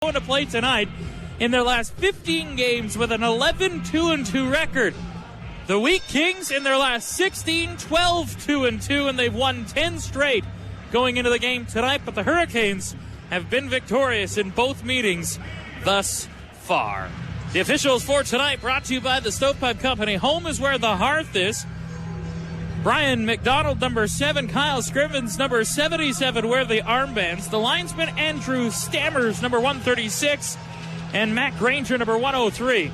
going to play tonight in their last 15 games with an 11-2-2 record. The Wheat Kings in their last 16, 12-2-2, and they've won 10 straight going into the game tonight, but the Hurricanes have been victorious in both meetings thus far. The officials for tonight brought to you by the Stovepipe Company. Home is where the hearth is. Brian McDonald, number 7. Kyle Scrivens, number 77, wear the armbands. The linesman, Andrew Stammers, number 136. And Matt Granger, number 103.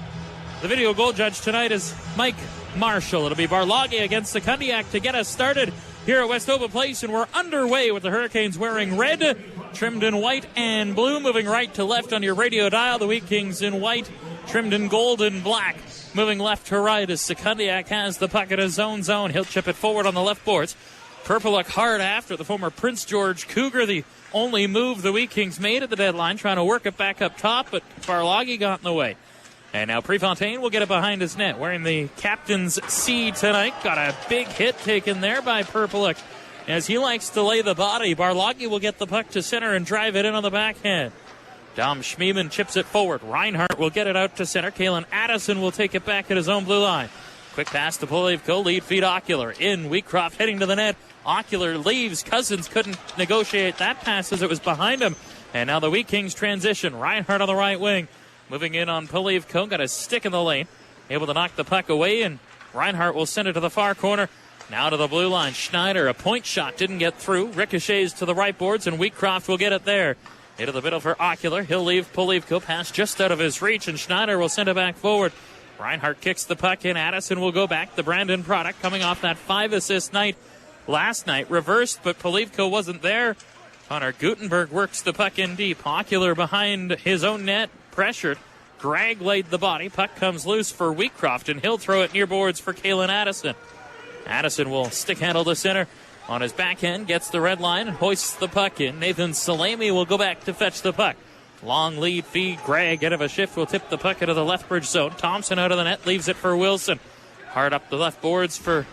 The video goal judge tonight is Mike Marshall. It'll be Barloghi against the Kundiak to get us started here at Westover Place. And we're underway with the Hurricanes wearing red, trimmed in white and blue. Moving right to left on your radio dial. The Wheat Kings in white, trimmed in gold and black. Moving left to right as Sekundiak has the puck at his own zone. He'll chip it forward on the left boards. Purple look hard after the former Prince George Cougar, the only move the Wheat Kings made at the deadline, trying to work it back up top, but Barloghi got in the way. And now Prefontaine will get it behind his net, wearing the captain's C tonight. Got a big hit taken there by Purple as he likes to lay the body. Barloghi will get the puck to center and drive it in on the backhand. Dom Schmiemann chips it forward. Reinhardt will get it out to center. Kalen Addison will take it back at his own blue line. Quick pass to Polivko. Lead feed Ocular. In. Wheatcroft heading to the net. Ocular leaves. Cousins couldn't negotiate that pass as it was behind him. And now the Wheat Kings transition. Reinhardt on the right wing. Moving in on Polivko. Got a stick in the lane. Able to knock the puck away. And Reinhardt will send it to the far corner. Now to the blue line. Schneider. A point shot. Didn't get through. Ricochets to the right boards. And Wheatcroft will get it there. Into the middle for Ocular. He'll leave Polivko. Pass just out of his reach, and Schneider will send it back forward. Reinhardt kicks the puck in. Addison will go back. The Brandon product coming off that 5-assist night last night. Reversed, but Polivko wasn't there. Connor Gutenberg works the puck in deep. Ocular behind his own net. Pressured. Gregg laid the body. Puck comes loose for Wheatcroft, and he'll throw it near boards for Kalen Addison. Addison will stick handle to center. On his backhand, gets the red line and hoists the puck in. Nathan Salemi will go back to fetch the puck. Long lead feed. Gregg, out of a shift, will tip the puck into the Lethbridge zone. Thompson out of the net, leaves it for Wilson. Hard up the left boards for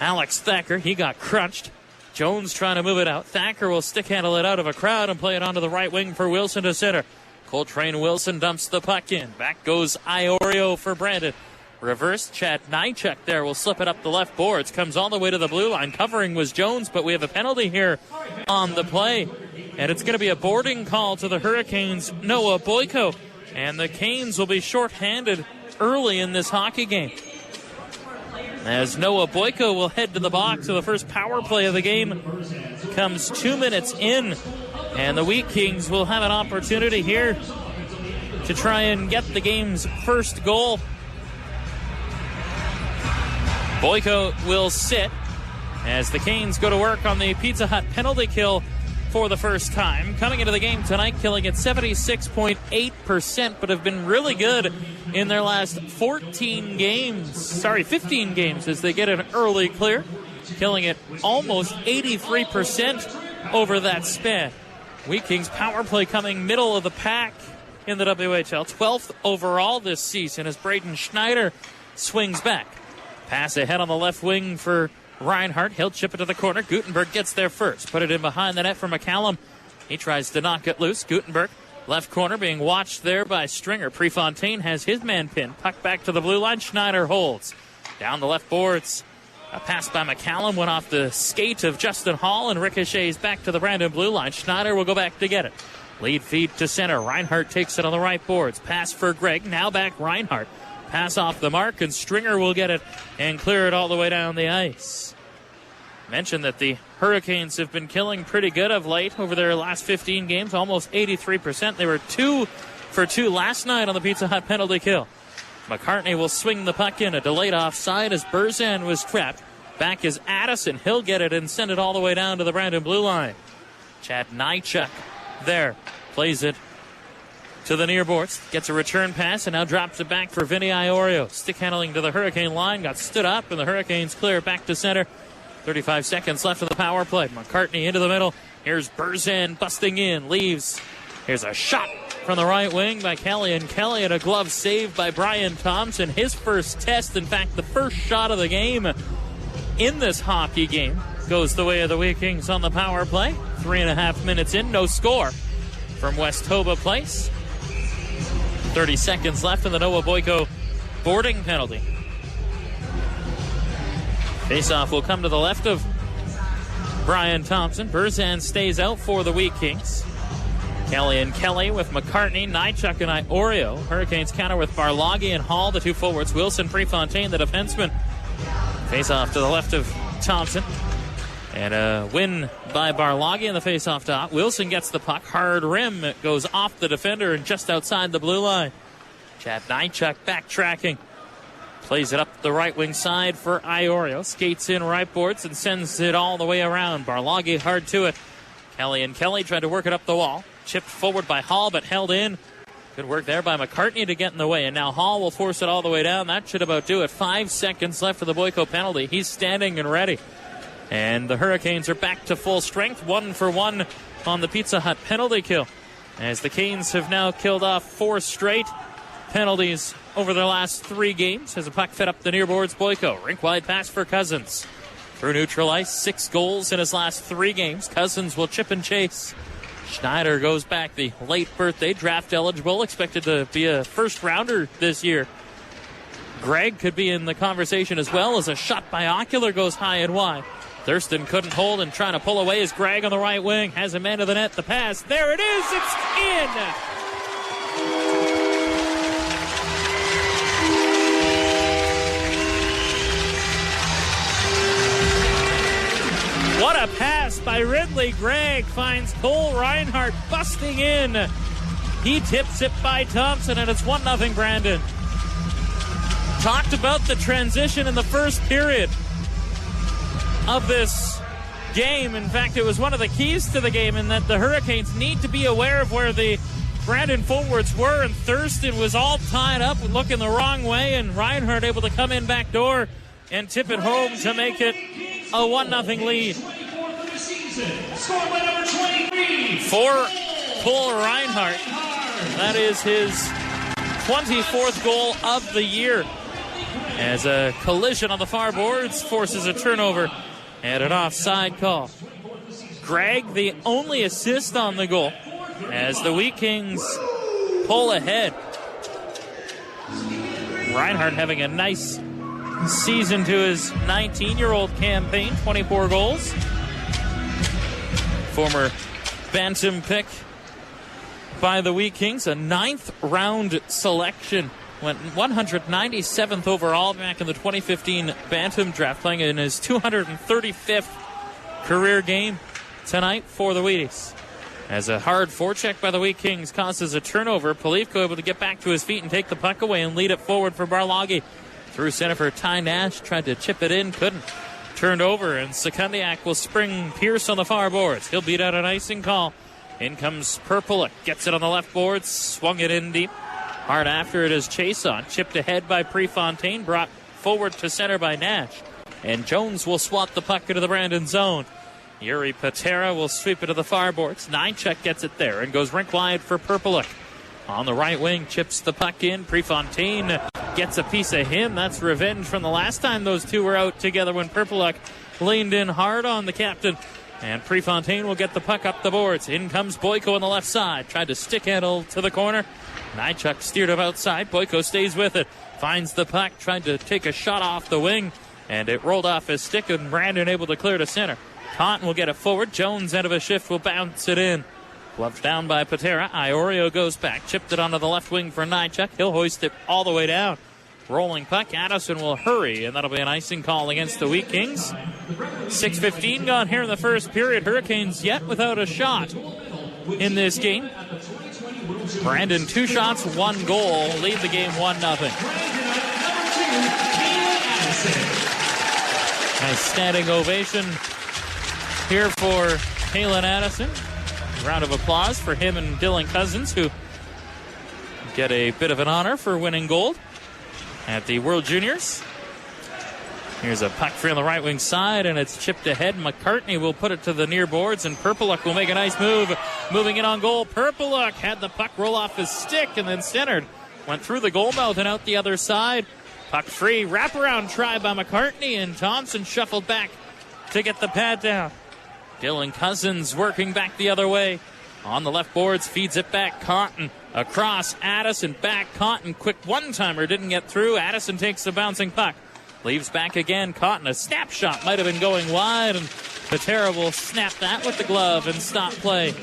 Alex Thacker. He got crunched. Jones trying to move it out. Thacker will stick handle it out of a crowd and play it onto the right wing for Wilson to center. Coltrane Wilson dumps the puck in. Back goes Iorio for Brandon. Reverse, Chad Nychuk there will slip it up the left boards. Comes all the way to the blue line. Covering was Jones, but we have a penalty here on the play. And it's going to be a boarding call to the Hurricanes' Noah Boyko. And the Canes will be shorthanded early in this hockey game. As Noah Boyko will head to the box. So the first power play of the game comes 2 minutes in. And the Wheat Kings will have an opportunity here to try and get the game's first goal. Boyko will sit as the Canes go to work on the Pizza Hut penalty kill for the first time. Coming into the game tonight, killing at 76.8%, but have been really good in their last 15 games as they get an early clear. Killing at almost 83% over that span. Wheat Kings power play coming middle of the pack in the WHL. 12th overall this season as Braden Schneider swings back. Pass ahead on the left wing for Reinhardt. He'll chip it to the corner. Gutenberg gets there first. Put it in behind the net for McCallum. He tries to knock it loose. Gutenberg, left corner, being watched there by Stringer. Prefontaine has his man pinned. Puck back to the blue line. Schneider holds. Down the left boards. A pass by McCallum went off the skate of Justin Hall and ricochets back to the Brandon blue line. Schneider will go back to get it. Lead feed to center. Reinhardt takes it on the right boards. Pass for Gregg. Now back Reinhardt. Pass off the mark, and Stringer will get it and clear it all the way down the ice. Mentioned that the Hurricanes have been killing pretty good of late over their last 15 games, almost 83%. They were 2 for 2 last night on the Pizza Hut penalty kill. McCartney will swing the puck in, a delayed offside as Berzan was trapped. Back is Addison. He'll get it and send it all the way down to the Brandon blue line. Chad Nychuk there plays it to the near boards, gets a return pass, and now drops it back for Vinny Iorio. Stick handling to the Hurricane line, got stood up, and the Hurricanes clear back to center. 35 seconds left of the power play. McCartney into the middle. Here's Berzan busting in, leaves. Here's a shot from the right wing by Kelly, and Kelly, and a glove save by Brian Thompson. His first test, in fact, the first shot of the game in this hockey game, goes the way of the Wheat Kings on the power play. 3.5 minutes in, no score from West Toba Place. 30 seconds left in the Noah Boyko boarding penalty. Faceoff will come to the left of Brian Thompson. Berzan stays out for the Wheat Kings. Kelly and Kelly with McCartney, Nychuk and Iorio. Hurricanes counter with Barloggy and Hall, the two forwards. Wilson, Prefontaine, the defenseman. Face-off to the left of Thompson. And a win by Barloggy in the face-off dot. Wilson gets the puck. Hard rim. It goes off the defender and just outside the blue line. Chad Nychuk backtracking. Plays it up the right wing side for Iorio. Skates in right boards and sends it all the way around. Barloggy hard to it. Kelly and Kelly tried to work it up the wall. Chipped forward by Hall, but held in. Good work there by McCartney to get in the way. And now Hall will force it all the way down. That should about do it. 5 seconds left for the Boyko penalty. He's standing and ready. And the Hurricanes are back to full strength. 1 for 1 on the Pizza Hut penalty kill. As the Canes have now killed off 4 straight penalties over their last 3 games. As a puck fed up the near boards, Boyko. Rink-wide pass for Cousins. Through neutral ice, 6 goals in his last 3 games. Cousins will chip and chase. Schneider goes back, the late birthday, draft eligible, expected to be a first rounder this year. Gregg could be in the conversation as well, as a shot by Ocular goes high and wide. Thurston couldn't hold and trying to pull away as Gregg on the right wing has a man to the net. The pass, there it is, it's in! What a pass by Ridley. Gregg finds Cole Reinhardt busting in. He tips it by Thompson, and it's 1-0 Brandon. Talked about the transition in the first period of this game. In fact, it was one of the keys to the game in that the Hurricanes need to be aware of where the Brandon forwards were, and Thurston was all tied up looking the wrong way, and Reinhardt able to come in back door and tip it home to make it a 1-0 lead. For Cole Reinhardt, that is his 24th goal of the year. As a collision on the far boards forces a turnover and an offside call. Gregg, the only assist on the goal, as the Wheat Kings pull ahead. Reinhardt having a nice season to his 19-year-old campaign, 24 goals. Former Bantam pick by the Wheat Kings, a 9th round selection. Went 197th overall back in the 2015 Bantam draft, playing in his 235th career game tonight for the Wheaties. As a hard forecheck by the Wheat Kings causes a turnover, Polivko able to get back to his feet and take the puck away and lead it forward for Barloggy. Through center for Ty Nash, tried to chip it in, couldn't. Turned over, and Sekundiak will spring Pierce on the far boards. He'll beat out an icing call. In comes Purple, gets it on the left board, swung it in deep. Hard after it is Chason, chipped ahead by Prefontaine, brought forward to center by Nash. And Jones will swat the puck into the Brandon zone. Yuri Patera will sweep it to the far boards. Nychuk gets it there and goes rink wide for Purpleuk. On the right wing, chips the puck in. Prefontaine gets a piece of him. That's revenge from the last time those two were out together when Purpleuk leaned in hard on the captain. And Prefontaine will get the puck up the boards. In comes Boyko on the left side. Tried to stick handle to the corner. Nychuk steered him outside. Boyko stays with it. Finds the puck. Tried to take a shot off the wing. And it rolled off his stick, and Brandon able to clear to center. Taunton will get it forward. Jones out of a shift will bounce it in. Gloved down by Patera. Iorio goes back. Chipped it onto the left wing for Nychuk. He'll hoist it all the way down. Rolling puck. Addison will hurry, and that'll be an icing call against the Wheat Kings. 6:15 gone here in the first period. Hurricanes yet without a shot in this game. Brandon, 2 shots, 1 goal. Lead the game 1-0. Nice standing ovation here for Kalen Addison. Round of applause for him and Dylan Cousins, who get a bit of an honor for winning gold at the World Juniors. Here's a puck free on the right wing side, and it's chipped ahead. McCartney will put it to the near boards, and Purpleuk will make a nice move. Moving in on goal, Purpleuk had the puck roll off his stick and then centered. Went through the goal mouth and out the other side. Puck free, wraparound try by McCartney, and Thompson shuffled back to get the pad down. Dylan Cousins working back the other way. On the left boards, feeds it back. Cotton across. Addison back. Cotton, quick one-timer, didn't get through. Addison takes the bouncing puck. Leaves back again. Cotton, a snapshot might have been going wide, and Patera will snap that with the glove and stop play.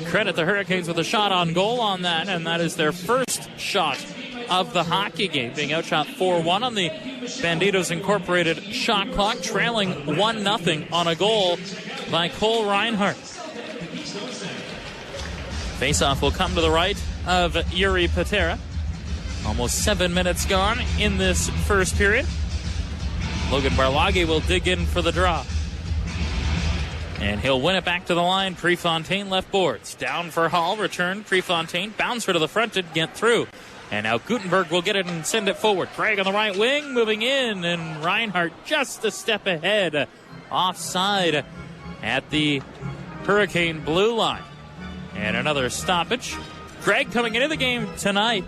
Credit the Hurricanes with a shot on goal on that, and that is their first shot of the hockey game, being outshot 4-1 on the Banditos Incorporated shot clock, trailing 1-0 on a goal by Cole Reinhardt. Faceoff will come to the right of Yuri Patera. Almost 7 minutes gone in this first period. Logan Barlagi will dig in for the draw. And he'll win it back to the line. Prefontaine left boards. Down for Hall. Return. Prefontaine. Bouncer to the front. Didn't get through. And now Gutenberg will get it and send it forward. Craig on the right wing. Moving in. And Reinhardt just a step ahead. Offside at the Hurricane blue line. And another stoppage. Craig coming into the game tonight,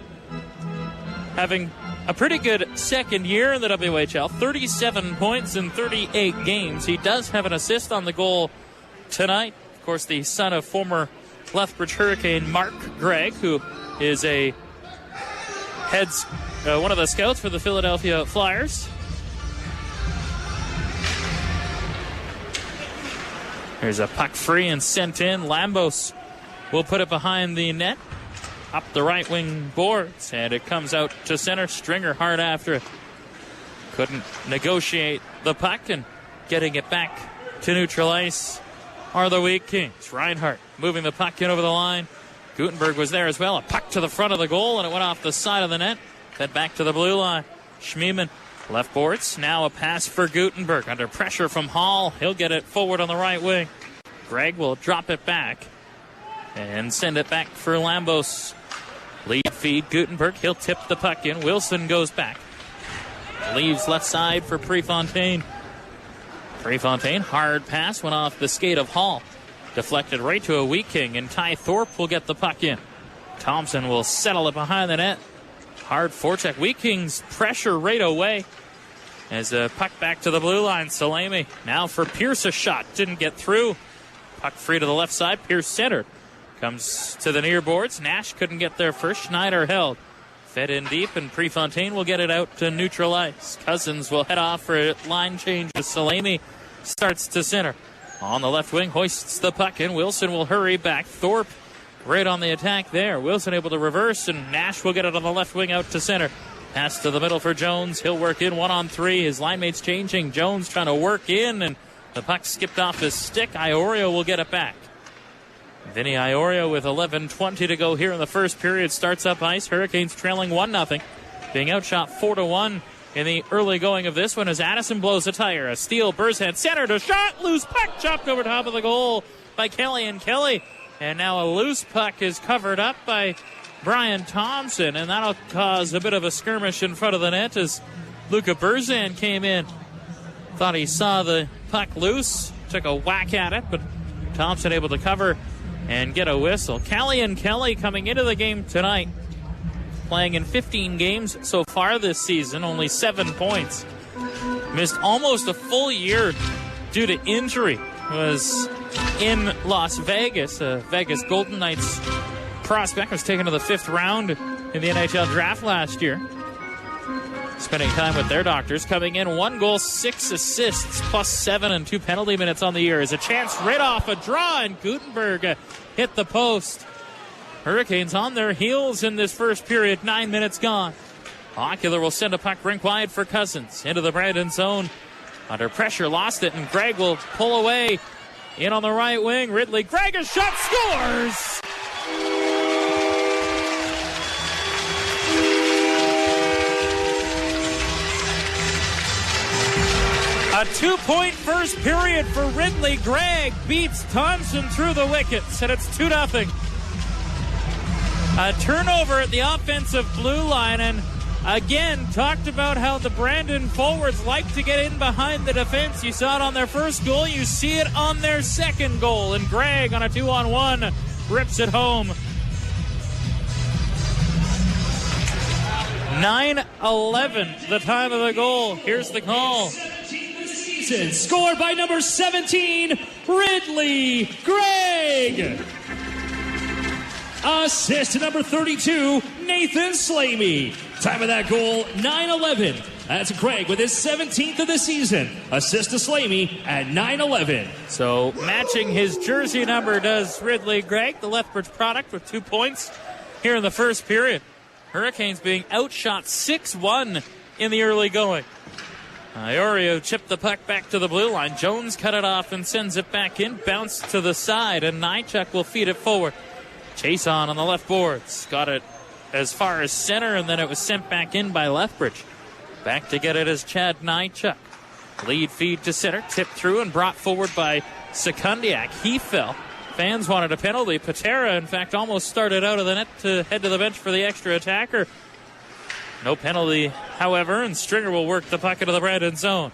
having a pretty good second year in the WHL. 37 points in 38 games. He does have an assist on the goal tonight. Of course, the son of former Lethbridge Hurricane Mark Gregg, who is one of the scouts for the Philadelphia Flyers. There's a puck free and sent in. Lambos will put it behind the net. Up the right wing boards, and it comes out to center. Stringer hard after it. Couldn't negotiate the puck, and getting it back to neutral ice are the Wheat Kings. Reinhardt moving the puck in over the line. Gutenberg was there as well. A puck to the front of the goal, and it went off the side of the net. Then back to the blue line. Schmiemann left boards. Now a pass for Gutenberg. Under pressure from Hall. He'll get it forward on the right wing. Gregg will drop it back and send it back for Lambos. Lead feed, Gutenberg. He'll tip the puck in. Wilson goes back. Leaves left side for Prefontaine. Prefontaine, hard pass, went off the skate of Hall. Deflected right to a Wheat King, and Ty Thorpe will get the puck in. Thompson will settle it behind the net. Hard forecheck. Wheat Kings pressure right away. As a puck back to the blue line, Salemi. Now for Pierce, a shot. Didn't get through. Puck free to the left side. Pierce centered. Comes to the near boards. Nash couldn't get there first. Schneider held. Fed in deep, and Prefontaine will get it out to neutral ice. Cousins will head off for a line change as Salemi starts to center. On the left wing, hoists the puck in. Wilson will hurry back. Thorpe right on the attack there. Wilson able to reverse, and Nash will get it on the left wing out to center. Pass to the middle for Jones. He'll work in 1-on-3. His line mates changing. Jones trying to work in, and the puck skipped off his stick. Iorio will get it back. Vinny Iorio with 11:20 to go here in the first period starts up ice. Hurricanes trailing 1-0. Being outshot 4-1 in the early going of this one as Addison blows a tire. A steal, Burzhead centered, a shot, loose puck chopped over top of the goal by Kelly and Kelly. And now a loose puck is covered up by Brian Thompson, and that'll cause a bit of a skirmish in front of the net as Luca Burzan came in. Thought he saw the puck loose, took a whack at it, but Thompson able to cover and get a whistle. Kelly and Kelly coming into the game tonight, playing in 15 games so far this season, only 7 points. Missed almost a full year due to injury. Was in Las Vegas. Vegas Golden Knights prospect was taken to the 5th round in the NHL draft last year. Spending time with their doctors. Coming in, 1 goal, 6 assists, +7 and 2 penalty minutes on the year. Is a chance right off a draw, and Gutenberg hit the post. Hurricanes on their heels in this first period. 9 minutes gone. Ocular will send a puck rink wide for Cousins. Into the Brandon zone. Under pressure, lost it, and Gregg will pull away. In on the right wing, Ridley. Gregg, a shot, scores! A 2-point first period for Ridley. Gregg beats Thompson through the wickets, and it's 2-0. A turnover at the offensive blue line, and again, talked about how the Brandon forwards like to get in behind the defense. You saw it on their first goal. You see it on their second goal. And Gregg on a 2-on-1 rips it home. 9:11, the time of the goal. Here's the call. Scored by number 17, Ridley Gregg. Assist to number 32, Nathan Slamey. Time of that goal, 9:11. That's Greg with his 17th of the season. Assist to Slamey at 9:11. So matching his jersey number does Ridley Gregg, the Lethbridge product, with 2 points here in the first period. Hurricanes being outshot 6-1 in the early going. Iorio chipped the puck back to the blue line. Jones cut it off and sends it back in. Bounce to the side, and Nychuk will feed it forward. Chase on the left boards. Got it as far as center, and then it was sent back in by Lethbridge. Back to get it is Chad Nychuk. Lead feed to center. Tipped through and brought forward by Sekundiak. He fell. Fans wanted a penalty. Patera, in fact, almost started out of the net to head to the bench for the extra attacker. No penalty, however, and Stringer will work the puck into the Brandon zone.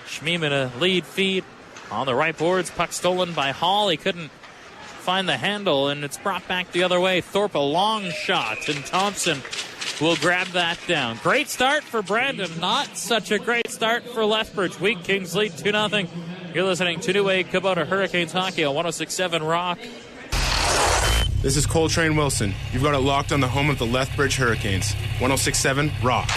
Schmiemann a lead feed on the right boards. Puck stolen by Hall. He couldn't find the handle, and it's brought back the other way. Thorpe a long shot, and Thompson will grab that down. Great start for Brandon. Not such a great start for Lethbridge. Wheat Kings lead 2-0. You're listening to New Wave Kubota Hurricanes Hockey on 106.7 Rock. This is Coltrane Wilson. You've got it locked on the home of the Lethbridge Hurricanes. 106.7 Rock.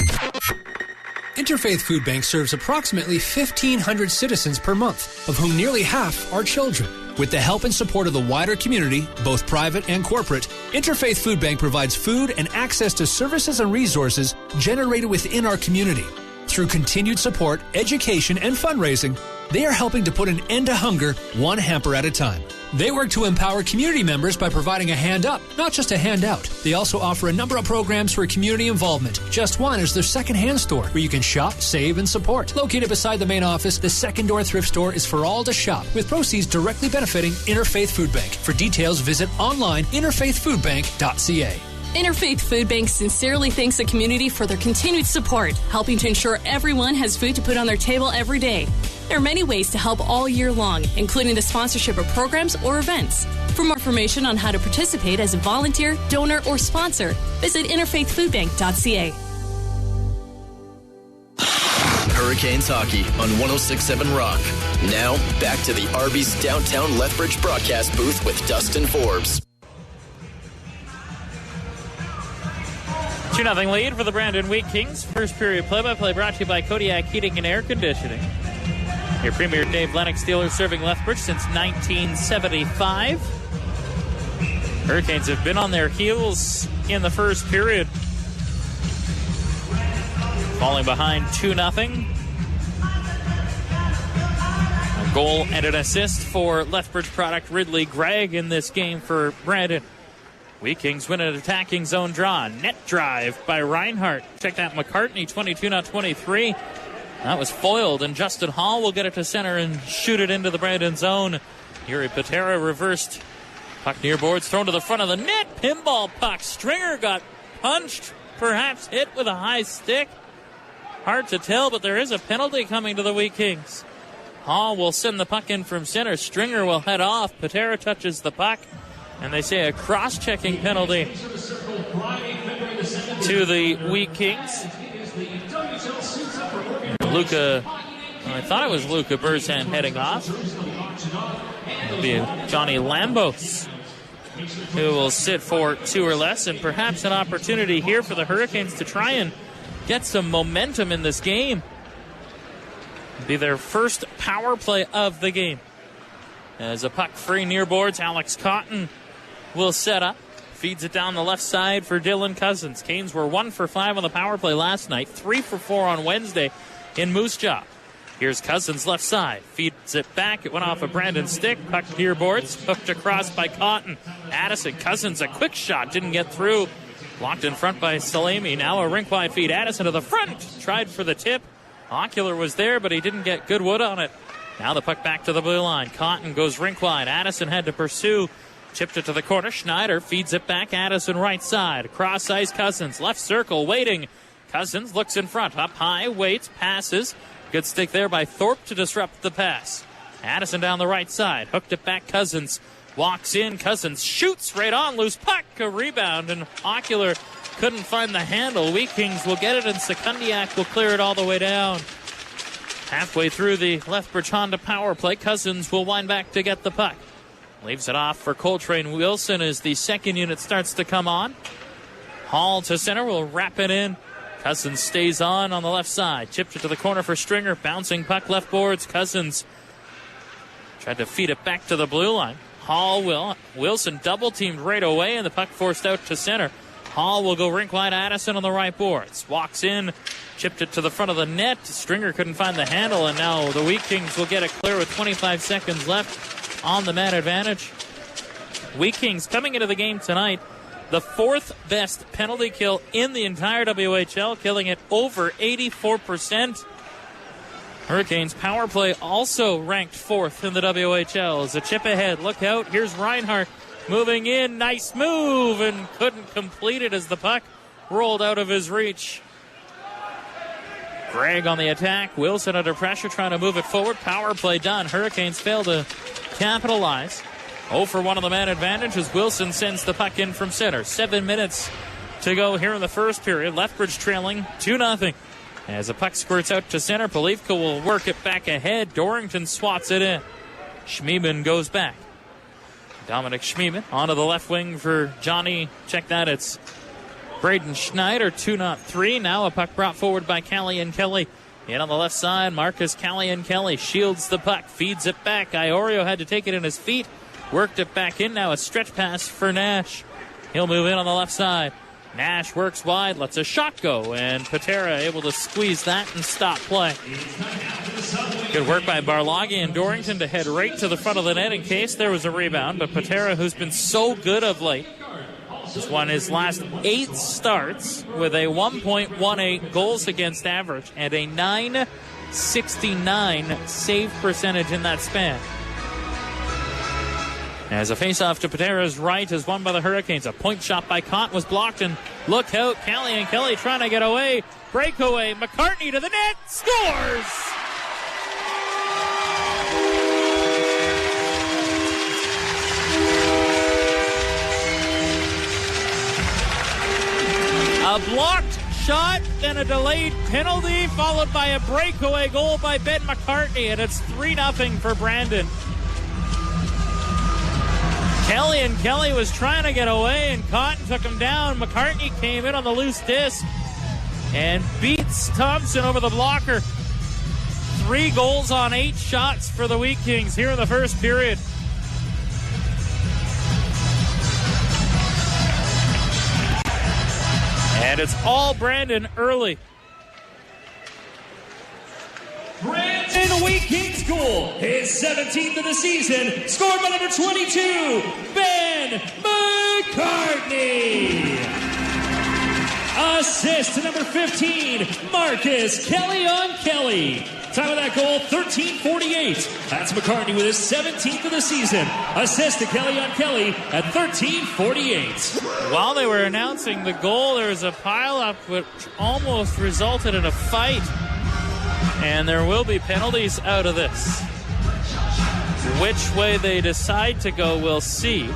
Interfaith Food Bank serves approximately 1,500 citizens per month, of whom nearly half are children. With the help and support of the wider community, both private and corporate, Interfaith Food Bank provides food and access to services and resources generated within our community. Through continued support, education, and fundraising, they are helping to put an end to hunger one hamper at a time. They work to empower community members by providing a hand up, not just a handout. They also offer a number of programs for community involvement. Just one is their second-hand store, where you can shop, save, and support. Located beside the main office, the second door thrift store is for all to shop, with proceeds directly benefiting Interfaith Food Bank. For details, visit online interfaithfoodbank.ca. Interfaith Food Bank sincerely thanks the community for their continued support, helping to ensure everyone has food to put on their table every day. There are many ways to help all year long, including the sponsorship of programs or events. For more information on how to participate as a volunteer, donor, or sponsor, visit interfaithfoodbank.ca. Hurricanes hockey on 106.7 Rock. Now, back to the Arby's downtown Lethbridge broadcast booth with Dustin Forbes. 2-0 lead for the Brandon Wheat Kings. First period play-by-play brought to you by Kodiak Heating and Air Conditioning. Your premier Dave Lennox Steelers serving Lethbridge since 1975. Hurricanes have been on their heels in the first period, falling behind 2-0. A goal and an assist for Lethbridge product Ridley Gregg in this game for Brandon. Wheat Kings win an attacking zone draw. Net drive by Reinhardt. Check that, McCartney, 22-23. That was foiled, and Justin Hall will get it to center and shoot it into the Brandon zone. Yuri Patera reversed. Puck near boards, thrown to the front of the net. Pinball puck. Stringer got punched, perhaps hit with a high stick. Hard to tell, but there is a penalty coming to the Wheat Kings. Hall will send the puck in from center. Stringer will head off. Patera touches the puck, and they say a cross-checking penalty to the Wheat Kings. I thought it was Luca Burzan heading off. It'll be Johnny Lambos who will sit for 2 or less, and perhaps an opportunity here for the Hurricanes to try and get some momentum in this game. It'll be their first power play of the game. As a puck free near boards, Alex Cotton will set up. Feeds it down the left side for Dylan Cousins. Canes were 1 for 5 on the power play last night, 3 for 4 on Wednesday in Moose Jaw. Here's Cousins left side. Feeds it back. It went off a Brandon stick. Puck near boards. Hooked across by Cotton. Addison. Cousins, a quick shot. Didn't get through. Blocked in front by Salemi. Now a rink-wide feed. Addison to the front. Tried for the tip. Ocular was there, but he didn't get good wood on it. Now the puck back to the blue line. Cotton goes rink-wide. Addison had to pursue. Chipped it to the corner. Schneider feeds it back. Addison right side. Across ice Cousins. Left circle. Waiting. Cousins looks in front. Up high. Waits. Passes. Good stick there by Thorpe to disrupt the pass. Addison down the right side. Hooked it back. Cousins walks in. Cousins shoots right on. Loose puck. A rebound. And Ocular couldn't find the handle. Wheat Kings will get it, and Sekundiak will clear it all the way down. Halfway through the Lethbridge Honda power play, Cousins will wind back to get the puck. Leaves it off for Coltrane Wilson as the second unit starts to come on. Hall to center will wrap it in. Cousins stays on the left side. Chipped it to the corner for Stringer. Bouncing puck left boards. Cousins tried to feed it back to the blue line. Hall will. Wilson double teamed right away and the puck forced out to center. Hall will go rink wide. Addison on the right boards. Walks in. Chipped it to the front of the net. Stringer couldn't find the handle, and now the Wheat Kings will get it clear with 25 seconds left on the man advantage. Wheat Kings coming into the game tonight, the fourth best penalty kill in the entire WHL, killing it over 84%. Hurricanes power play also ranked fourth in the WHL. As a chip ahead, look out, here's Reinhart moving in, nice move, and couldn't complete it as the puck rolled out of his reach. Gregg on the attack. Wilson under pressure trying to move it forward. Power play done. Hurricanes fail to capitalize. 0 for 1 on the man advantage as Wilson sends the puck in from center. 7 minutes to go here in the first period. Lethbridge trailing 2-0. As the puck squirts out to center, Polivka will work it back ahead. Dorrington swats it in. Schmiemann goes back. Dominic Schmiemann onto the left wing for Johnny. Check that, it's Braden Schneider, 2-3. Now a puck brought forward by Callian Kelly. In on the left side, Marcus Callian Kelly shields the puck, feeds it back. Iorio had to take it in his feet, worked it back in. Now a stretch pass for Nash. He'll move in on the left side. Nash works wide, lets a shot go, and Patera able to squeeze that and stop play. Good work by Barloggy and Dorrington to head right to the front of the net in case there was a rebound. But Patera, who's been so good of late, has won his last 8 starts with a 1.18 goals against average and a .969 save percentage in that span. As a face-off to Patera's right is won by the Hurricanes. A point shot by Kant was blocked, and look out, Callian Kelly trying to get away. Breakaway, McCartney to the net, scores! A blocked shot, then a delayed penalty, followed by a breakaway goal by Ben McCartney, and it's 3-0 for Brandon. Kelly was trying to get away, and Cotton took him down. McCartney came in on the loose disc and beats Thompson over the blocker. 3 goals on 8 shots for the Wheat Kings here in the first period. And it's all Brandon early. Brandon Wheat Kings goal, his 17th of the season, scored by number 22, Ben McCartney. Assist to number 15, Marcus Kelly. Time of that goal, 13:48. That's McCartney with his 17th of the season. Assist to Kelly at 13:48. While they were announcing the goal, there was a pileup which almost resulted in a fight. And there will be penalties out of this. Which way they decide to go, we'll see.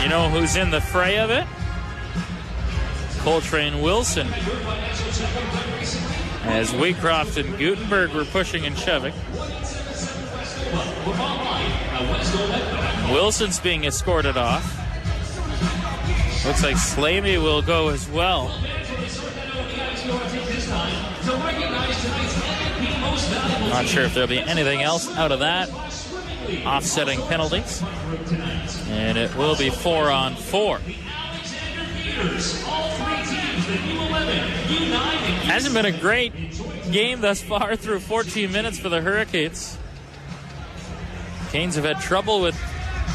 You know who's in the fray of it? Coltrane Wilson. As Wheatcroft and Gutenberg were pushing and shoving. Wilson's being escorted off. Looks like Slamey will go as well. Not sure if there'll be anything else out of that. Offsetting penalties. And it will be 4-on-4. Hasn't been a great game thus far through 14 minutes for the Hurricanes. Canes have had trouble with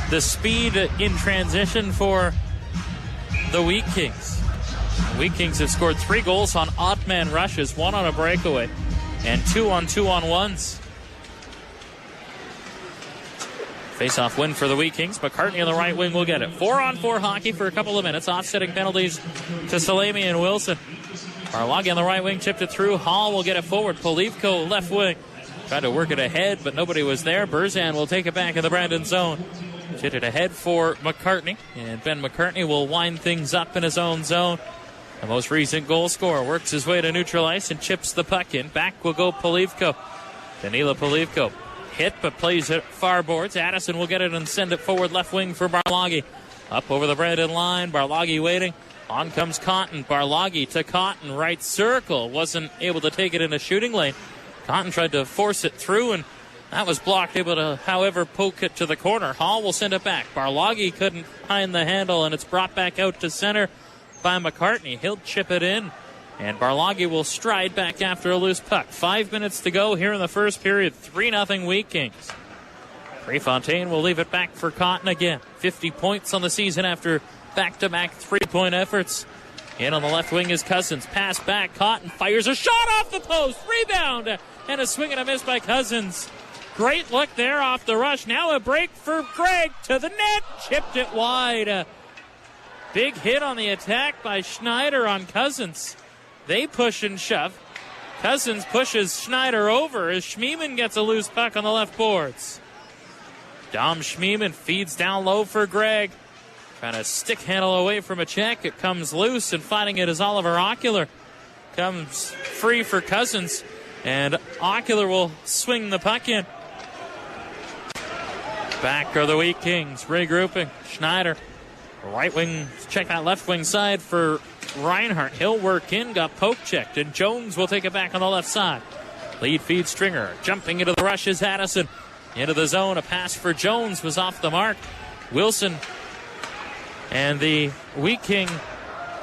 the speed in transition for the Wheat Kings. The Wheat Kings have scored 3 goals on odd man rushes, 1 on a breakaway, and 2 on 2-on-1s. Face-off win for the Wheat Kings. McCartney on the right wing will get it. 4-on-4 hockey for a couple of minutes. Offsetting penalties to Salemi and Wilson. Barloggy on the right wing tipped it through. Hall will get it forward. Polivko left wing. Tried to work it ahead, but nobody was there. Berzan will take it back in the Brandon zone. Hit it ahead for McCartney. And Ben McCartney will wind things up in his own zone. The most recent goal scorer works his way to neutral ice and chips the puck in. Back will go Polivko. Danila Polivko hit, but plays it far boards. Addison will get it and send it forward left wing for Barloggy. Up over the Brandon line. Barloggy waiting. On comes Cotton. Barloggy to Cotton. Right circle. Wasn't able to take it in a shooting lane. Cotton tried to force it through, and that was blocked. Able to, however, poke it to the corner. Hall will send it back. Barloggy couldn't find the handle, and it's brought back out to center by McCartney. He'll chip it in, and Barloggy will stride back after a loose puck. 5 minutes to go here in the first period. 3-0 Wheat Kings. Prefontaine will leave it back for Cotton again. 50 points on the season after back-to-back three-point efforts. In on the left wing is Cousins. Pass back. Cotton fires a shot off the post. Rebound. And a swing and a miss by Cousins. Great look there off the rush. Now a break for Gregg to the net. Chipped it wide. Big hit on the attack by Schneider on Cousins. They push and shove. Cousins pushes Schneider over as Schmiemann gets a loose puck on the left boards. Dom Schmiemann feeds down low for Gregg. Trying to stick handle away from a check. It comes loose, and finding it is Oliver Ocular. Comes free for Cousins, and Ocular will swing the puck in. Back are the Wheat Kings, regrouping. Schneider, right wing, check that left wing side for Reinhardt. He'll work in, got poke checked, and Jones will take it back on the left side. Lead feed Stringer, jumping into the rush is Addison. Into the zone, a pass for Jones was off the mark. Wilson and the Wheat King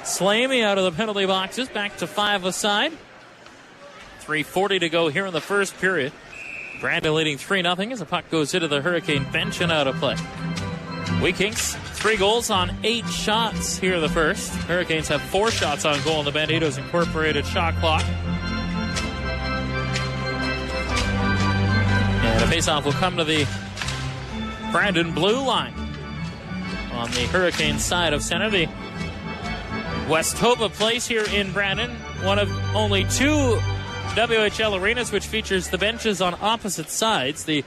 Slammy out of the penalty boxes, back to 5 aside. 3:40 to go here in the first period. Brandon leading 3-0 as the puck goes into the Hurricane bench and out of play. Wheat Kings, 3 goals on 8 shots here in the first. Hurricanes have 4 shots on goal in the Banditos Incorporated shot clock. And a faceoff will come to the Brandon blue line. On the Hurricane side of center, the Westhoba Place here in Brandon, one of only 2 WHL arenas which features the benches on opposite sides. The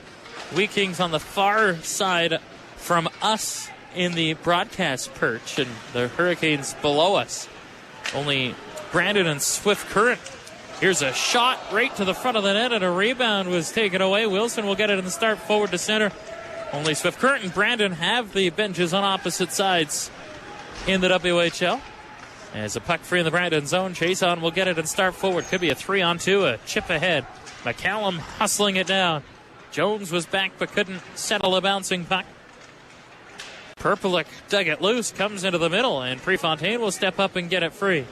Wheat Kings on the far side from us in the broadcast perch, and the Hurricanes below us. Only Brandon and Swift Current. Here's a shot right to the front of the net, and a rebound was taken away. Wilson will get it in the start forward to center. Only Swift Current and Brandon have the benches on opposite sides in the WHL. As a puck free in the Brandon zone, Chason will get it and start forward. Could be a 3-on-2, a chip ahead. McCallum hustling it down. Jones was back but couldn't settle a bouncing puck. Perpelik dug it loose, comes into the middle, and Prefontaine will step up and get it free.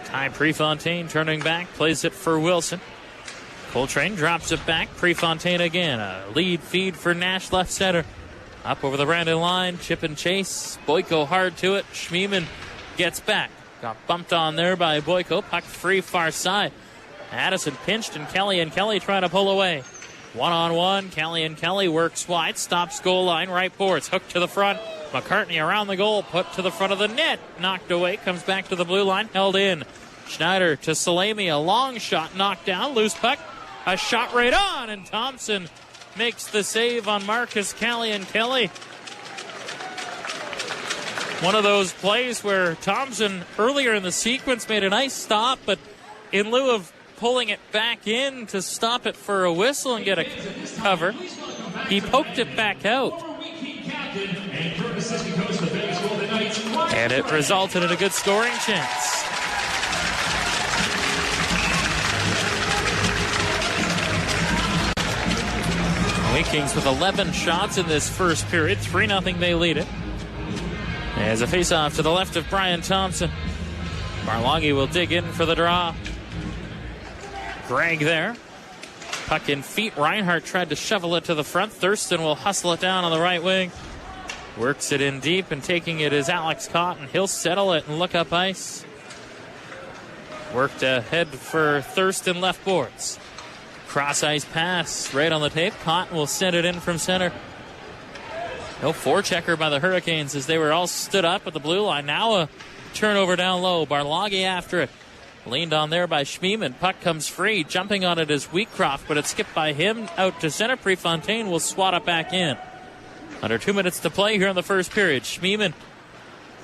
Ty Prefontaine turning back, plays it for Wilson. Coltrane drops it back. Prefontaine again. A lead feed for Nash left center. Up over the Brandon line. Chip and chase. Boyko hard to it. Schmiemann gets back. Got bumped on there by Boyko. Puck free far side. Addison pinched, and Kelly trying to pull away. 1-on-1. Kelly works wide. Stops goal line. Right boards. Hooked to the front. McCartney around the goal. Put to the front of the net. Knocked away. Comes back to the blue line. Held in. Schneider to Salemi. A long shot knocked down. Loose puck. A shot right on. And Thompson makes the save on Marcus Kelly. One of those plays where Thompson earlier in the sequence made a nice stop, but in lieu of pulling it back in to stop it for a whistle and get a cover, he poked it back out. And it resulted in a good scoring chance. Wheat Kings with 11 shots in this first period. 3-0 they lead it. As a face-off to the left of Brian Thompson. Barloggy will dig in for the draw. Gregg there. Puck in feet. Reinhardt tried to shovel it to the front. Thurston will hustle it down on the right wing. Works it in deep, and taking it is Alex Cotton. He'll settle it and look up ice. Worked ahead for Thurston left boards. Cross ice pass right on the tape. Cotton will send it in from center. No forechecker by the Hurricanes as they were all stood up at the blue line. Now a turnover down low. Barloggy after it. Leaned on there by Schmiemann. Puck comes free. Jumping on it is Wheatcroft, but it's skipped by him out to center. Prefontaine will swat it back in. Under 2 minutes to play here in the first period. Schmiemann.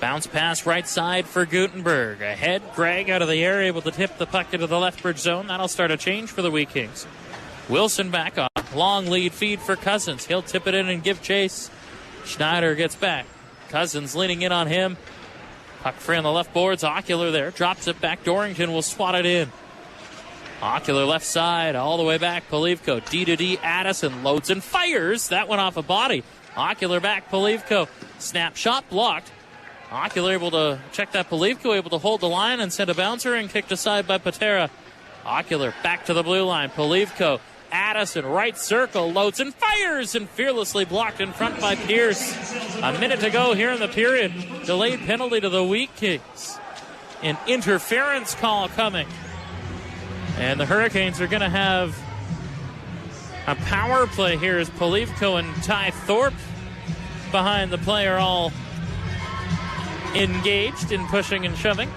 Bounce pass right side for Gutenberg. Ahead, Gregg out of the air, able to tip the puck into the Lethbridge zone. That'll start a change for the Wheat Kings. Wilson back off. Long lead feed for Cousins. He'll tip it in and give chase. Schneider gets back. Cousins leaning in on him. Puck free on the left boards. Ocular there. Drops it back. Dorrington will swat it in. Ocular left side. All the way back. Polivko. D-to-D. Addison loads and fires. That went off a body. Ocular back. Polivko. Snap shot blocked. Ocular able to check that. Polivko able to hold the line and send a bouncer and kicked aside by Patera. Ocular back to the blue line. Polivko. Addison, right circle, loads and fires, and fearlessly blocked in front by Pierce. A minute to go here in the period. Delayed penalty to the Wheat Kings. An interference call coming. And the Hurricanes are going to have a power play here as Polivko and Ty Thorpe behind the play are all engaged in pushing and shoving.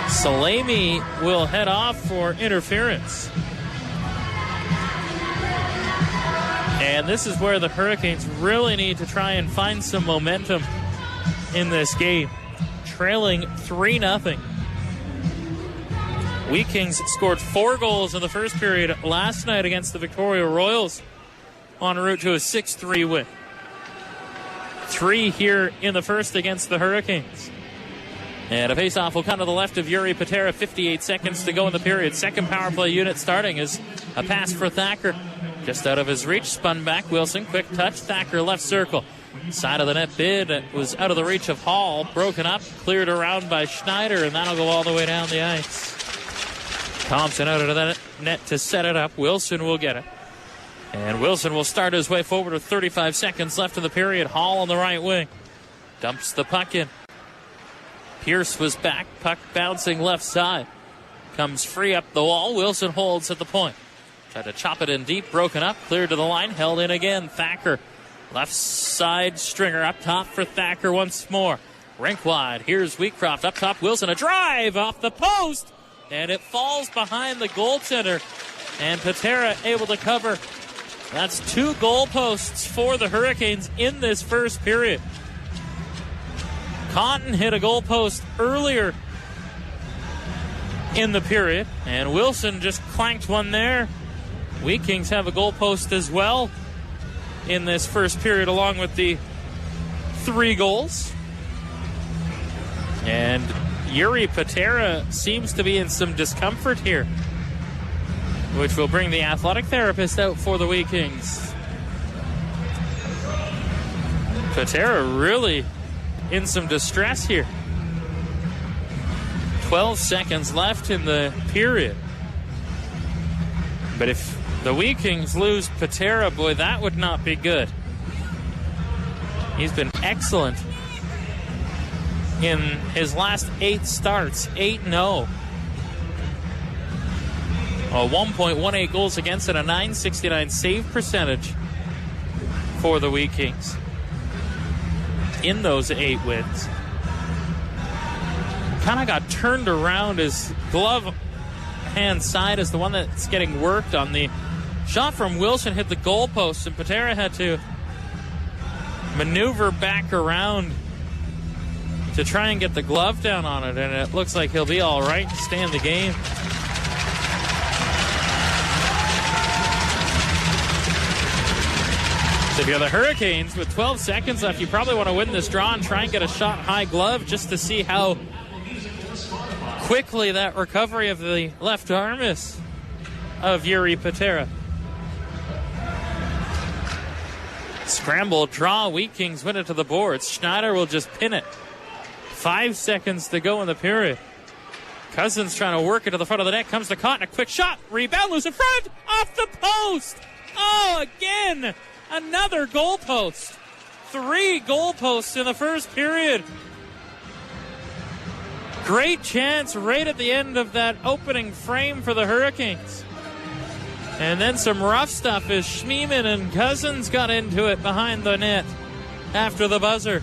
Salemi will head off for interference. And this is where the Hurricanes really need to try and find some momentum in this game. Trailing 3-0. Wheat Kings scored 4 goals in the first period last night against the Victoria Royals en route to a 6-3 win. 3 here in the first against the Hurricanes. And a faceoff will come to the left of Yuri Patera. 58 seconds to go in the period. Second power play unit starting is a pass for Thacker. Just out of his reach, spun back. Wilson, quick touch. Thacker left circle. Side of the net bid was out of the reach of Hall. Broken up, cleared around by Schneider, and that'll go all the way down the ice. Thompson out of the net to set it up. Wilson will get it. And Wilson will start his way forward with 35 seconds left in the period. Hall on the right wing. Dumps the puck in. Pierce was back, puck bouncing left side. Comes free up the wall. Wilson holds at the point. Tried to chop it in deep, broken up, cleared to the line, held in again. Thacker, left side stringer up top for Thacker once more. Rink wide, here's Wheatcroft up top. Wilson, a drive off the post, and it falls behind the goaltender. And Patera able to cover. That's 2 goalposts for the Hurricanes in this first period. Cotton hit a goalpost earlier in the period, and Wilson just clanked one there. Wheat Kings have a goalpost as well in this first period, along with the 3 goals. And Yuri Patera seems to be in some discomfort here, which will bring the athletic therapist out for the Wheat Kings. Patera really in some distress here. 12 seconds left in the period. But if the Wheat Kings lose Patera, boy, that would not be good. He's been excellent in his last 8 starts. 8-0. A 1.18 goals against and a .969 save percentage for the Wheat Kings in those 8 wins. Kind of got turned around. His glove hand side is the one that's getting worked on. The shot from Wilson hit the goalpost, and Patera had to maneuver back around to try and get the glove down on it, and it looks like he'll be all right to stay in the game. So if you're the Hurricanes with 12 seconds left, you probably want to win this draw and try and get a shot high glove just to see how quickly that recovery of the left arm is of Yuri Patera. Scramble draw. Wheat Kings win it to the boards. Schneider will just pin it. 5 seconds to go in the period. Cousins trying to work it to the front of the net. Comes to Cotton. A quick shot. Rebound. Loose in front. Off the post. Oh, again. Another goalpost. 3 goalposts in the first period. Great chance right at the end of that opening frame for the Hurricanes. And then some rough stuff as Schmiemann and Cousins got into it behind the net after the buzzer.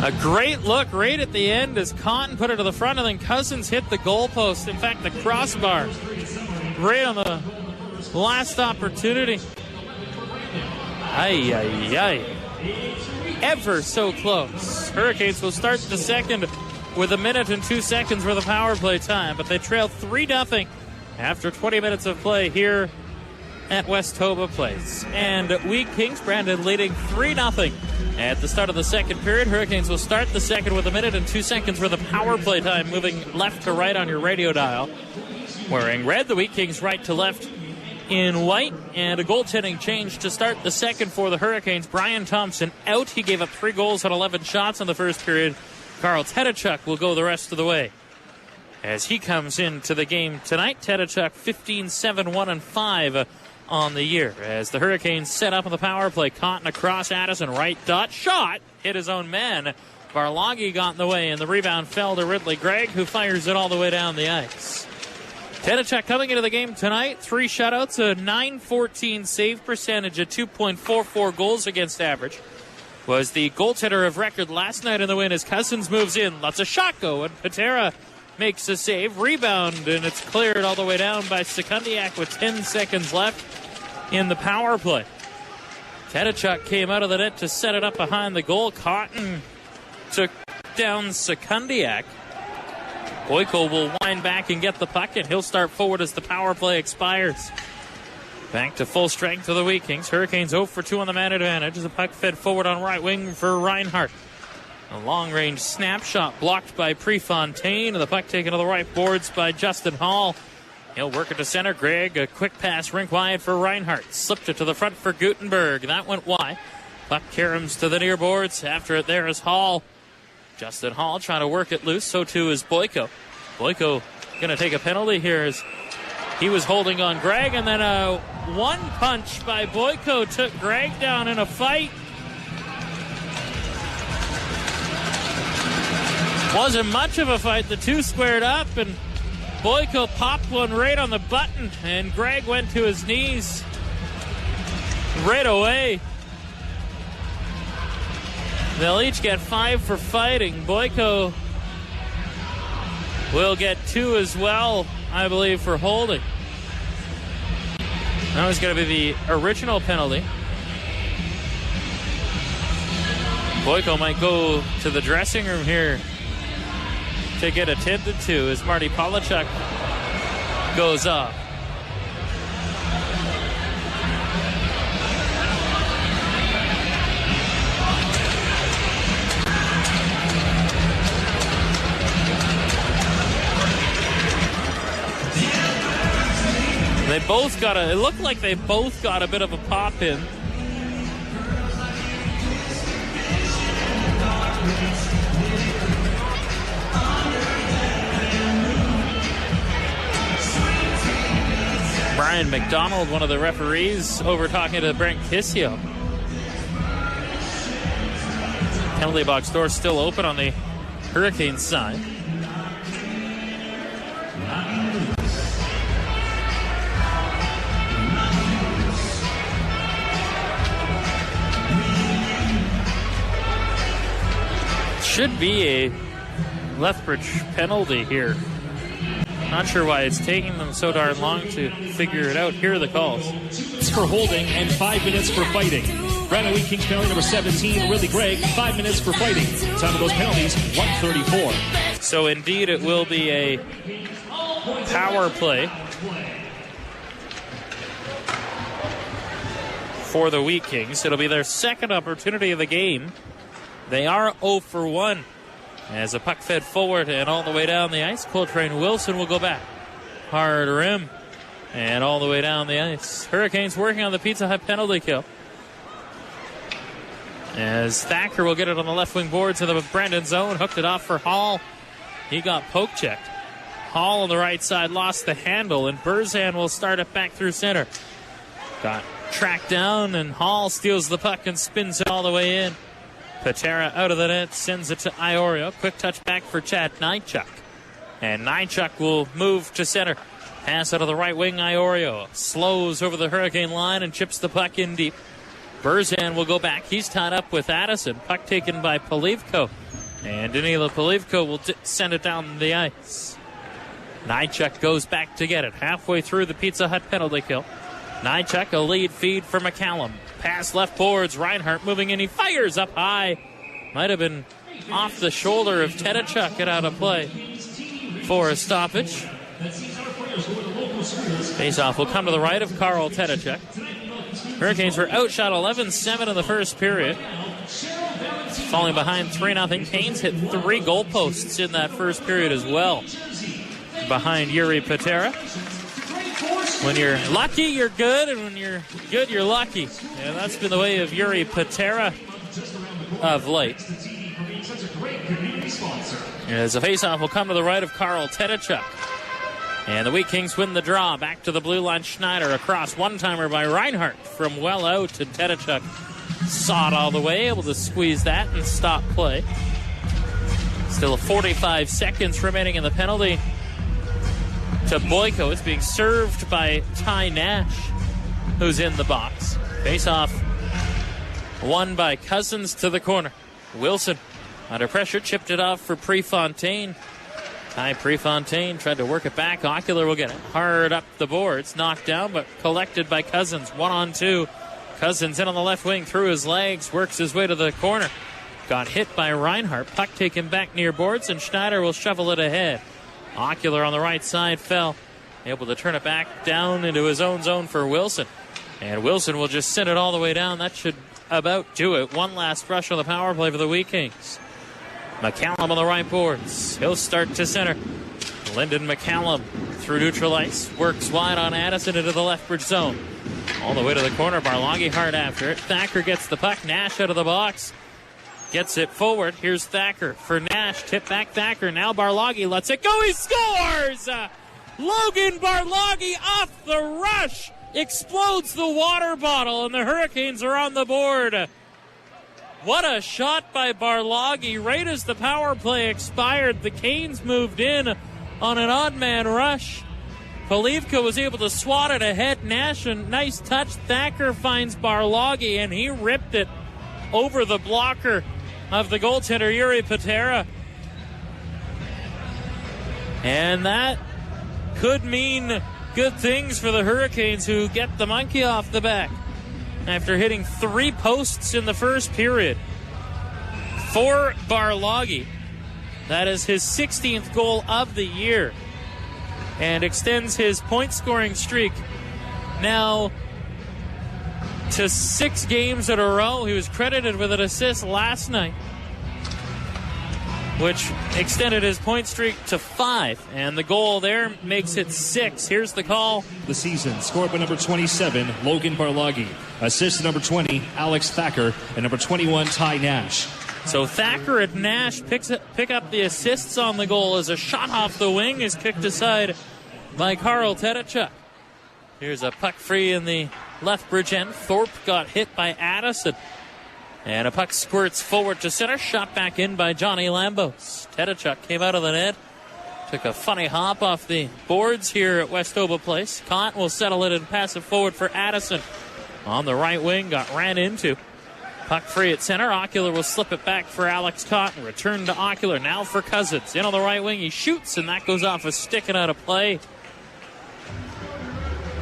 A great look right at the end as Cotton put it to the front, and then Cousins hit the goalpost. In fact, the crossbar right on the last opportunity. Ay, ay, ay. Ever so close. Hurricanes will start the second with 1 minute and 2 seconds worth of power play time, but they trail 3-0 after 20 minutes of play here at Westhoba Place. And Wheat Kings, Brandon, leading 3-0 at the start of the second period. Hurricanes will start the second with 1 minute and 2 seconds worth of power play time, moving left to right on your radio dial. Wearing red, the Wheat Kings right to left in white, and a goaltending change to start the second for the Hurricanes. Brian Thompson out. He gave up 3 goals on 11 shots in the first period. Karl Tedachuk will go the rest of the way as he comes into the game tonight. Tedachuk 15-7-1-5 on the year as the Hurricanes set up on the power play. Caught across Addison, right dot, shot, hit his own man. Barloggy got in the way, and the rebound fell to Ridley Gregg, who fires it all the way down the ice. Tedachuk coming into the game tonight, 3 shutouts, a .914 save percentage, a 2.44 goals against average. Was the goaltender of record last night in the win as Cousins moves in. Lots of shot go, and Patera makes a save. Rebound, and it's cleared all the way down by Sekundiak with 10 seconds left in the power play. Tedachuk came out of the net to set it up behind the goal. Cotton took down Sekundiak. Boyko will wind back and get the puck, and he'll start forward as the power play expires. Back to full strength for the Wheat Kings. Hurricanes 0 for 2 on the man advantage as the puck fed forward on right wing for Reinhart. A long-range snapshot blocked by Prefontaine, and the puck taken to the right boards by Justin Hall. He'll work it to center. Gregg, a quick pass rink wide for Reinhart. Slipped it to the front for Gutenberg. That went wide. Puck caroms to the near boards. After it there is Hall. Justin Hall trying to work it loose. So too is Boyko. Boyko going to take a penalty here as he was holding on Gregg, and then a one punch by Boyko took Gregg down in a fight. Wasn't much of a fight. The two squared up, and Boyko popped one right on the button, and Gregg went to his knees right away. They'll each get 5 for fighting. Boyko will get 2 as well, I believe, for holding. That was going to be the original penalty. Boyko might go to the dressing room here to get attended to as Marty Polachuk goes off. They both got it looked like they both got a bit of a pop in. Brian McDonald, one of the referees, over talking to Brent Kissio. Penalty box door still open on the Hurricanes side. Should be a Lethbridge penalty here. Not sure why it's taking them so darn long to figure it out. Here are the calls. It's for holding and 5 minutes for fighting. Brandon Wheat Kings penalty number 17, Ridley Gregg, 5 minutes for fighting. Time of those penalties, 1:34. So indeed it will be a power play for the Wheat Kings. It'll be their second opportunity of the game. They are 0 for 1 as the puck fed forward and all the way down the ice. Coltrane Wilson will go back. Hard rim and all the way down the ice. Hurricanes working on the Pizza Hut penalty kill. As Thacker will get it on the left wing boards of the Brandon zone. Hooked it off for Hall. He got poke checked. Hall on the right side lost the handle, and Burzan will start it back through center. Got tracked down, and Hall steals the puck and spins it all the way in. Patera out of the net, sends it to Iorio. Quick touch back for Chad Nychuk. And Nychuk will move to center. Pass out of the right wing, Iorio. Slows over the Hurricane line and chips the puck in deep. Burzan will go back. He's tied up with Addison. Puck taken by Polivko. And Danila Polivko will send it down the ice. Nychuk goes back to get it. Halfway through the Pizza Hut penalty kill. Nychuk, a lead feed for McCallum. Pass left boards. Reinhart moving in. He fires up high. Might have been off the shoulder of Tedachuk and out of play for a stoppage. Faceoff will come to the right of Carl Tedachuk. Hurricanes were outshot 11-7 in the first period. Falling behind 3-0. Canes hit 3 goalposts in that first period as well. Behind Yuri Patera. When you're lucky, you're good, and when you're good, you're lucky. And that's been the way of Yuri Patera of late. As a faceoff will come to the right of Carl Tedachuk. And the Wheat Kings win the draw. Back to the blue line. Schneider across. One-timer by Reinhardt from well out. And Tedachuk saw it all the way. Able to squeeze that and stop play. Still 45 seconds remaining in the penalty to Boyko. It's being served by Ty Nash, who's in the box. Face-off won by Cousins to the corner. Wilson under pressure. Chipped it off for Prefontaine. Ty Prefontaine tried to work it back. Ocular will get it hard up the boards. Knocked down, but collected by Cousins. 1-on-2. Cousins in on the left wing through his legs. Works his way to the corner. Got hit by Reinhardt. Puck taken back near boards, and Schneider will shovel it ahead. Ocular on the right side fell. Able to turn it back down into his own zone for Wilson. And Wilson will just send it all the way down. That should about do it. One last rush on the power play for the Wheat Kings. McCallum on the right boards. He'll start to center. Lyndon McCallum through neutral ice. Works wide on Addison into the Lethbridge zone. All the way to the corner. Barloggy hard after it. Thacker gets the puck. Nash out of the box. Gets it forward. Here's Thacker for Nash. Tip back Thacker. Now Barloggy lets it go. He scores! Logan Barloggy off the rush. Explodes the water bottle, and the Hurricanes are on the board. What a shot by Barloggy. Right as the power play expired, the Canes moved in on an odd man rush. Polivka was able to swat it ahead. Nash, a nice touch. Thacker finds Barloggy, and he ripped it over the blocker of the goaltender, Yuri Patera. And that could mean good things for the Hurricanes, who get the monkey off the back after hitting 3 posts in the first period. For Barloggy, that is his 16th goal of the year and extends his point-scoring streak now to 6 games in a row. He was credited with an assist last night, which extended his point streak to 5, and the goal there makes it 6. Here's the call. The season, scored by number 27, Logan Barloggy. Assist number 20, Alex Thacker, and number 21, Ty Nash. So Thacker and Nash pick up the assists on the goal as a shot off the wing is kicked aside by Carl Tedachuk. Here's a puck free in the Lethbridge end. Thorpe got hit by Addison. And a puck squirts forward to center. Shot back in by Johnny Lambos. Tedachuk came out of the net. Took a funny hop off the boards here at Westoba Place. Kant will settle it and pass it forward for Addison. On the right wing, got ran into. Puck free at center. Ocular will slip it back for Alex Cotton. Return to Ocular. Now for Cousins. In on the right wing. He shoots, and that goes off a stick and out of play.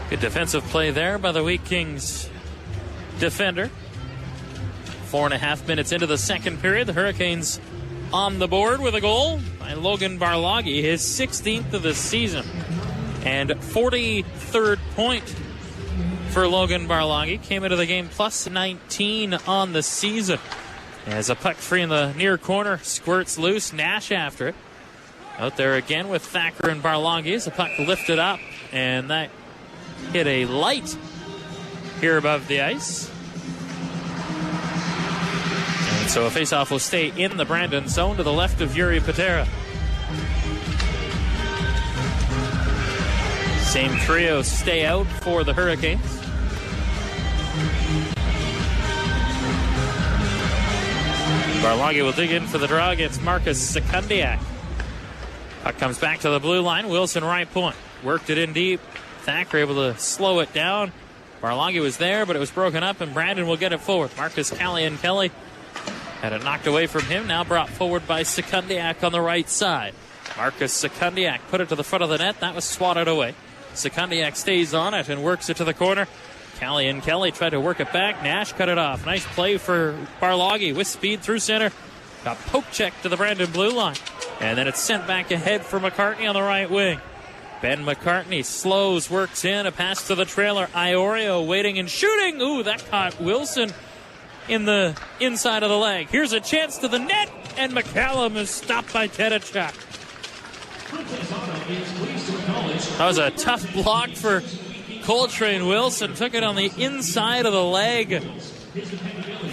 Good defensive play there by the Wheat Kings defender. 4.5 minutes into the second period. The Hurricanes on the board with a goal by Logan Barloggy, his 16th of the season. And 43rd point for Logan Barloggy. Came into the game plus 19 on the season. As a puck free in the near corner squirts loose. Nash after it. Out there again with Thacker and Barloggy as the puck lifted up. And that hit a light here above the ice. And so a faceoff will stay in the Brandon zone to the left of Yuri Patera. Same trio stay out for the Hurricanes. Barloggy will dig in for the draw against Marcus Sekundiak. Puck comes back to the blue line. Wilson right point. Worked it in deep. Thacker able to slow it down. Barloggy was there, but it was broken up, and Brandon will get it forward. Marcus Kelly had it knocked away from him. Now brought forward by Sekundiak on the right side. Marcus Sekundiak put it to the front of the net. That was swatted away. Sekundiak stays on it and works it to the corner. Kelly tried to work it back. Nash cut it off. Nice play for Barloggy with speed through center. Got poke check to the Brandon blue line. And then it's sent back ahead for McCartney on the right wing. Ben McCartney slows, works in, a pass to the trailer. Iorio waiting and shooting. Ooh, that caught Wilson in the inside of the leg. Here's a chance to the net, and McCallum is stopped by Tedachuk. That was a tough block for Coltrane Wilson. Took it on the inside of the leg,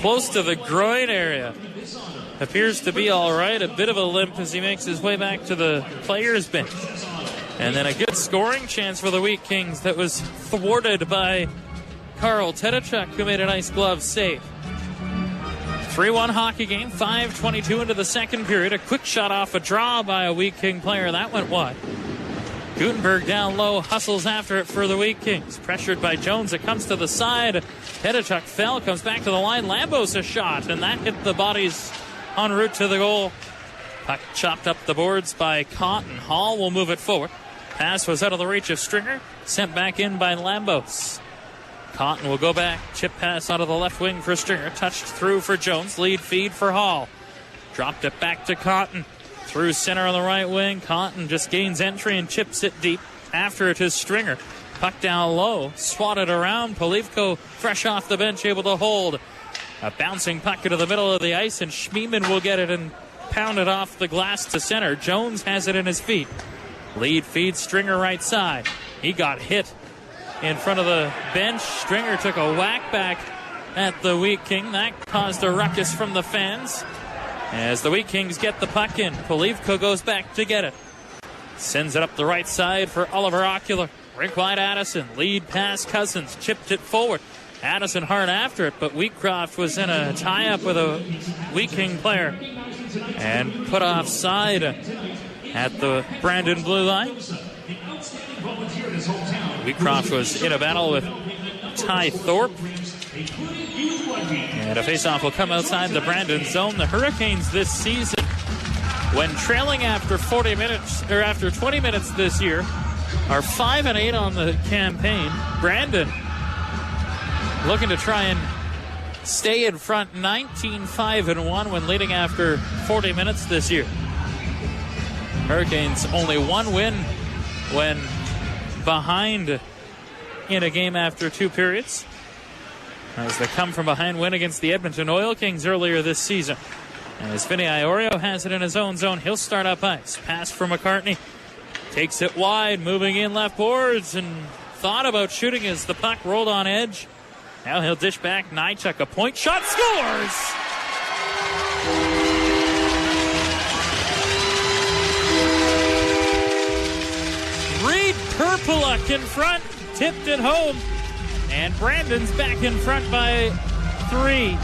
close to the groin area. Appears to be all right. A bit of a limp as he makes his way back to the players' bench. And then a good scoring chance for the Wheat Kings that was thwarted by Carl Tedachuk, who made a nice glove save. 3-1 hockey game, 5:22 into the second period. A quick shot off a draw by a Wheat King player. That went wide. Gutenberg down low, hustles after it for the Wheat Kings. Pressured by Jones, it comes to the side. Tedachuk fell, comes back to the line. Lambos a shot, and that hit the bodies en route to the goal. Puck chopped up the boards by Cotton. Hall will move it forward. Pass was out of the reach of Stringer. Sent back in by Lambos. Cotton will go back. Chip pass out of the left wing for Stringer. Touched through for Jones. Lead feed for Hall. Dropped it back to Cotton. Through center on the right wing. Cotton just gains entry and chips it deep. After it is Stringer. Puck down low. Swatted around. Polivko fresh off the bench, able to hold. A bouncing puck into the middle of the ice, and Schmiemann will get it and pound it off the glass to center. Jones has it in his feet. Lead feed Stringer right side. He got hit in front of the bench. Stringer took a whack back at the Wheat King. That caused a ruckus from the fans as the Wheat Kings get the puck in. Polivko goes back to get it. Sends it up the right side for Oliver Ocular. Rink wide Addison. Lead pass Cousins. Chipped it forward. Addison hard after it, but Wheatcroft was in a tie-up with a Wheat King player and put offside at the Brandon blue line. Wheatcroft was in a battle with Ty Thorpe. And a faceoff will come outside the Brandon zone. The Hurricanes this season, when trailing after 40 minutes or after 20 minutes this year, are 5-8 on the campaign. Brandon looking to try and stay in front, 19-5-1 when leading after 40 minutes this year. Hurricanes only one win when behind in a game after two periods, as they come from behind win against the Edmonton Oil Kings earlier this season. And as Vinny Iorio has it in his own zone, he'll start up ice. Pass for McCartney. Takes it wide, moving in left boards, and thought about shooting as the puck rolled on edge. Now he'll dish back. Nychuk, a point shot, scores! Reed Perpeluk in front, tipped it home, and Brandon's back in front by 3.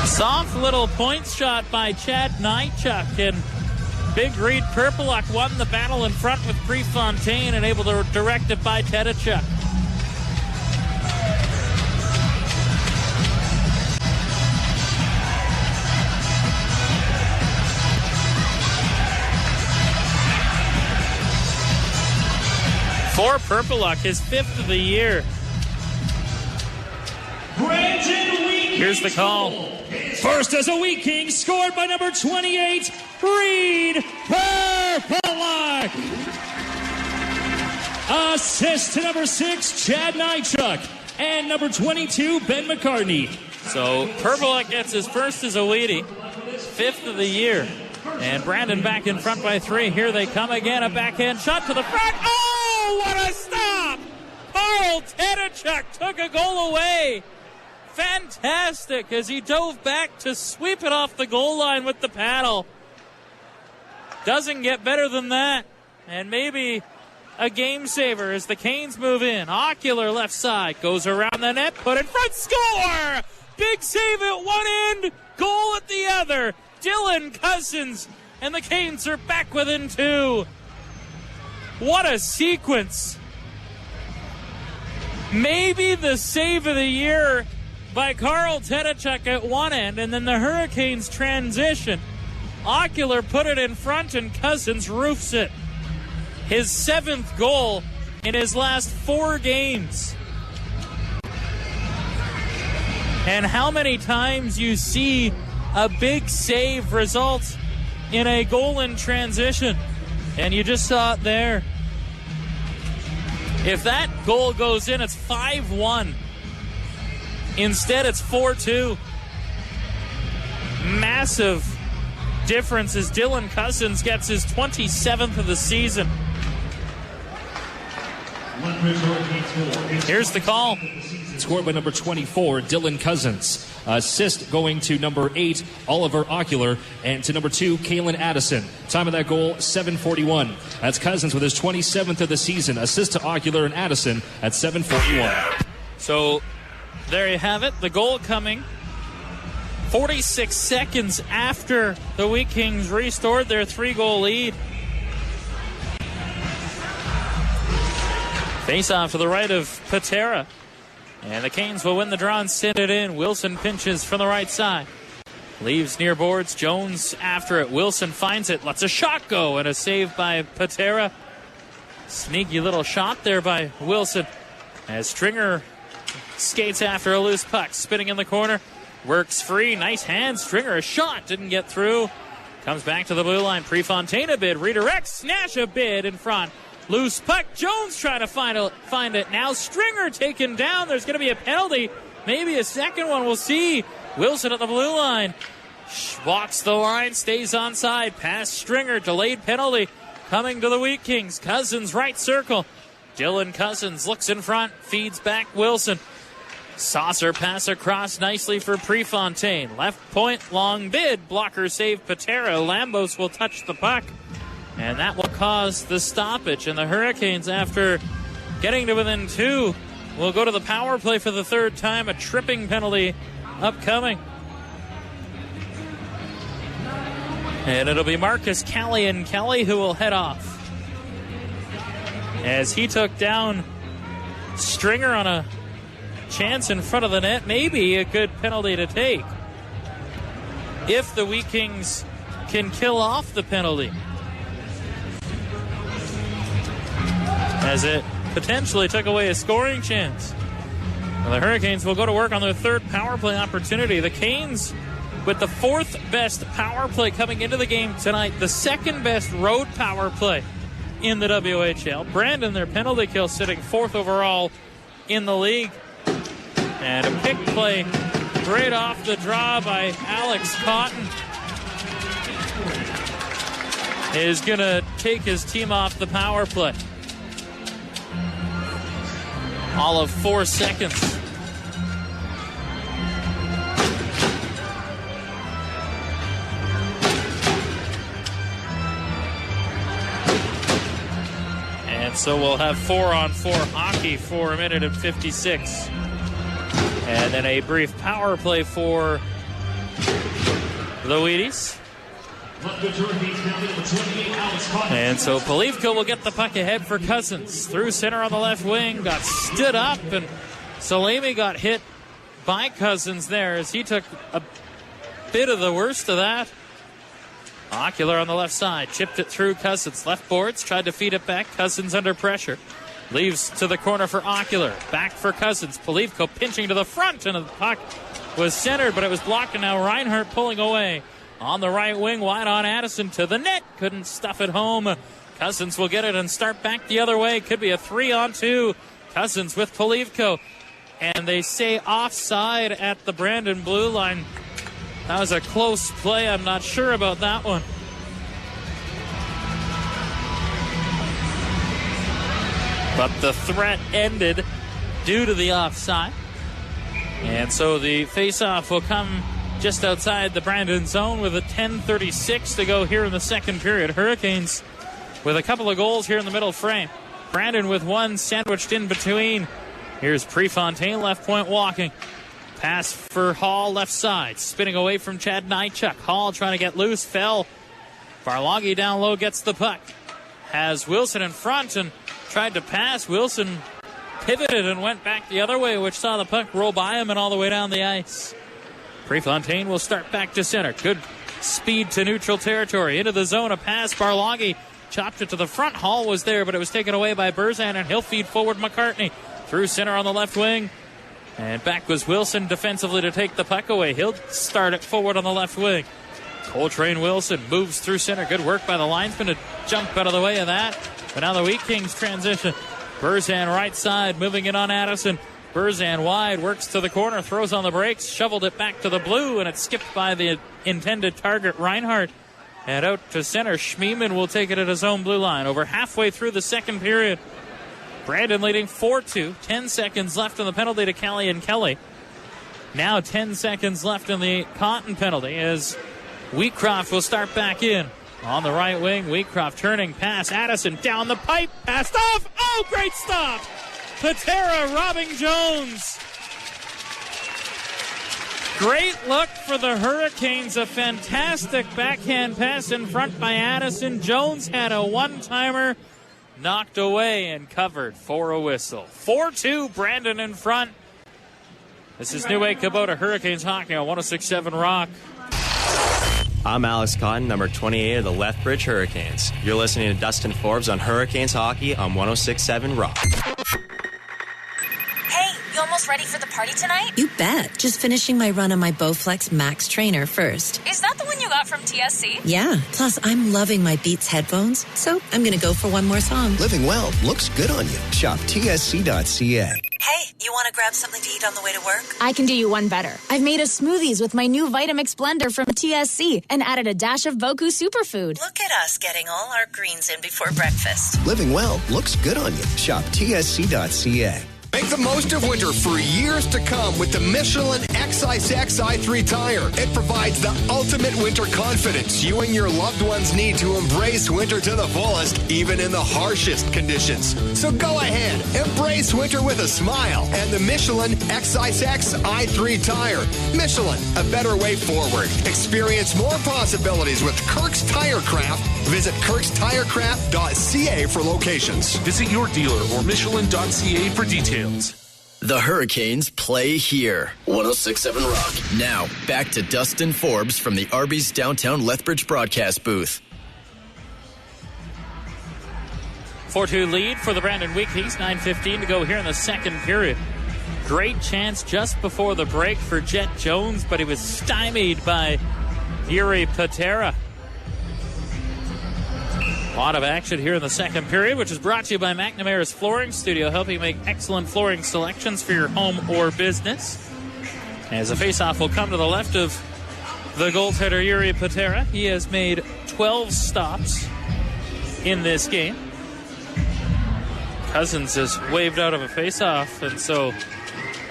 Soft little point shot by Chad Nychuk, and big Reed Perpeluk won the battle in front with Prefontaine and able to direct it by Tedachuk. For Perpeluk, his 5th of the year. Here's the call. First as a Wheat King, scored by number 28, Reed Perpeluk. Assist to number 6, Chad Nychuk. And number 22, Ben McCartney. So Perpeluk gets his first as a Wheatie, 5th of the year. And Brandon back in front by 3. Here they come again, a backhand shot to the front. Oh, what a stop! Carl Tedachuk took a goal away. Fantastic as he dove back to sweep it off the goal line with the paddle. Doesn't get better than that. And maybe a game saver as the Canes move in. Ocular left side, goes around the net, put in front, score! Big save at one end, goal at the other. Dylan Cousins, and the Canes are back within 2. What a sequence. Maybe the save of the year by Carl Tedachuk at one end, and then the Hurricanes transition. Ocular put it in front, and Cousins roofs it. His 7th goal in his last 4 games. And how many times you see a big save result in a goal in transition. And you just saw it there. If that goal goes in, it's 5-1. Instead, it's 4-2. Massive difference as Dylan Cousins gets his 27th of the season. Here's the call. Scored by number 24, Dylan Cousins. Assist going to number 8, Oliver Ocular, and to number 2, Kalen Addison. Time of that goal, 7:41. That's Cousins with his 27th of the season. Assist to Ocular and Addison at 7:41. So there you have it. The goal coming 46 seconds after the Wheat Kings restored their 3-goal lead. Face off to the right of Patera. And the Canes will win the draw and send it in. Wilson pinches from the right side. Leaves near boards. Jones after it. Wilson finds it. Lets a shot go. And a save by Patera. Sneaky little shot there by Wilson. As Stringer skates after a loose puck. Spinning in the corner. Works free. Nice hand. Stringer a shot. Didn't get through. Comes back to the blue line. Prefontaine a bid. Redirects. Nash a bid in front. Loose puck. Jones trying to find it. Now Stringer taken down. There's going to be a penalty. Maybe a second one. We'll see. Wilson at the blue line. Walks the line. Stays onside. Pass Stringer. Delayed penalty. Coming to the Wheat Kings. Cousins right circle. Dylan Cousins looks in front. Feeds back Wilson. Saucer pass across nicely for Prefontaine. Left point. Long bid. Blocker save Patera. Lambos will touch the puck. And that will cause the stoppage. And the Hurricanes, after getting to within 2, will go to the power play for the 3rd time. A tripping penalty upcoming. And it'll be Marcus Kelly who will head off. As he took down Stringer on a chance in front of the net. Maybe a good penalty to take. If the Wheat Kings can kill off the penalty. As it potentially took away a scoring chance. Well, the Hurricanes will go to work on their 3rd power play opportunity. The Canes with the 4th best power play coming into the game tonight. The 2nd best road power play in the WHL. Brandon, their penalty kill, sitting 4th overall in the league. And a pick play right off the draw by Alex Cotton is going to take his team off the power play. All of 4 seconds. And so we'll have 4-on-4 hockey for 1:56. And then a brief power play for the Wheaties. And so Polivko will get the puck ahead for Cousins. Through center on the left wing. Got stood up, and Salemi got hit by Cousins there as he took a bit of the worst of that. Ocular on the left side. Chipped it through Cousins. Left boards. Tried to feed it back. Cousins under pressure. Leaves to the corner for Ocular. Back for Cousins. Polivko pinching to the front, and the puck was centered, but it was blocked, and now Reinhardt pulling away. On the right wing, wide on Addison to the net. Couldn't stuff it home. Cousins will get it and start back the other way. Could be a 3-on-2. Cousins with Polivko. And they say offside at the Brandon blue line. That was a close play. I'm not sure about that one. But the threat ended due to the offside. And so the face-off will come just outside the Brandon zone with a 10:36 to go here in the 2nd period. Hurricanes with a couple of goals here in the middle frame. Brandon with one sandwiched in between. Here's Prefontaine, left point walking. Pass for Hall, left side. Spinning away from Chad Nychuk. Hall trying to get loose, fell. Barloggy down low gets the puck. Has Wilson in front and tried to pass. Wilson pivoted and went back the other way, which saw the puck roll by him and all the way down the ice. Prefontaine will start back to center. Good speed to neutral territory. Into the zone, a pass. Barloggy chopped it to the front. Hall was there, but it was taken away by Berzan, and he'll feed forward McCartney. Through center on the left wing. And back was Wilson defensively to take the puck away. He'll start it forward on the left wing. Coltrane Wilson moves through center. Good work by the linesman to jump out of the way of that. But now the Wheat Kings transition. Berzan right side, moving it on Addison. Berzan wide, works to the corner, throws on the brakes, shoveled it back to the blue, and it's skipped by the intended target, Reinhardt. And out to center, Schmiemann will take it at his own blue line. Over halfway through the second period. Brandon leading 4-2. 10 seconds left in the penalty to Callahan Kelly. Now 10 seconds left in the Cotton penalty as Wheatcroft will start back in. On the right wing, Wheatcroft turning pass. Addison down the pipe. Passed off. Oh, great stop. Patera robbing Jones. Great look for the Hurricanes. A fantastic backhand pass in front by Addison. Jones had a one-timer. Knocked away and covered for a whistle. 4-2, Brandon in front. This is New Wave Kubota Hurricanes hockey on 106.7 Rock. I'm Alex Cotton, number 28 of the Lethbridge Hurricanes. You're listening to Dustin Forbes on Hurricanes hockey on 106.7 Rock. Hey, you almost ready for the party tonight? You bet. Just finishing my run on my Bowflex Max Trainer first. Is that the one you got from TSC? Yeah. Plus, I'm loving my Beats headphones, so I'm going to go for one more song. Living well looks good on you. Shop tsc.ca. Hey, you want to grab something to eat on the way to work? I can do you one better. I've made a smoothies with my new Vitamix blender from TSC and added a dash of Boku Superfood. Look at us getting all our greens in before breakfast. Living well looks good on you. Shop tsc.ca. Make the most of winter for years to come with the Michelin XISX i3 tire. It provides the ultimate winter confidence you and your loved ones need to embrace winter to the fullest, even in the harshest conditions. So go ahead, embrace winter with a smile and the Michelin XISX i3 tire. Michelin, a better way forward. Experience more possibilities with Kirk's Tire Craft. Visit kirkstirecraft.ca for locations. Visit your dealer or Michelin.ca for details. The Hurricanes play here. 106.7 Rock. Now, back to Dustin Forbes from the Arby's downtown Lethbridge broadcast booth. 4-2 lead for the Brandon Wheat Kings. 9:15 to go here in the second period. Great chance just before the break for Jet Jones, but he was stymied by Yuri Patera. A lot of action here in the second period, which is brought to you by McNamara's Flooring Studio, helping make excellent flooring selections for your home or business. As a faceoff will come to the left of the goaltender Yuri Patera. He has made 12 stops in this game. Cousins is waved out of a faceoff, and so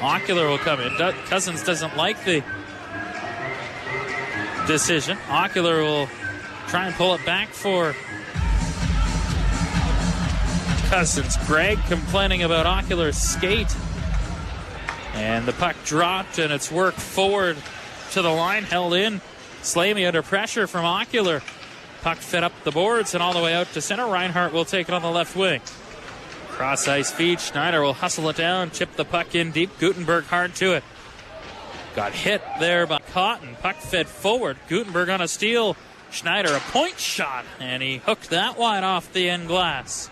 Ocular will come in. Cousins doesn't like the decision. Ocular will try and pull it back for Cousins. Greg complaining about Ocular's skate. And the puck dropped, and it's worked forward to the line, held in. Slamey under pressure from Ocular. Puck fed up the boards and all the way out to center. Reinhardt will take it on the left wing. Cross ice feed. Schneider will hustle it down, chip the puck in deep. Gutenberg hard to it. Got hit there by Cotton. Puck fed forward. Gutenberg on a steal. Schneider a point shot, and he hooked that wide off the end glass.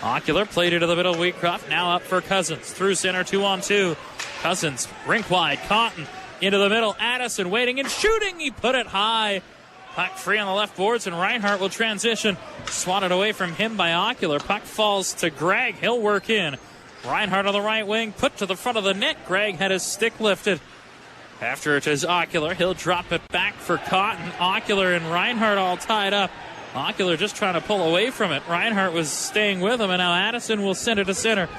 Ocular played it to the middle. Wheatcroft now up for Cousins. Through center, 2-on-2. Cousins, rink wide. Cotton into the middle. Addison waiting and shooting. He put it high. Puck free on the left boards, and Reinhardt will transition. Swatted away from him by Ocular. Puck falls to Gregg. He'll work in. Reinhardt on the right wing, put to the front of the net. Gregg had his stick lifted. After it is Ocular, he'll drop it back for Cotton. Ocular and Reinhardt all tied up. Ocular just trying to pull away from it. Reinhardt was staying with him, and now Addison will send it to center.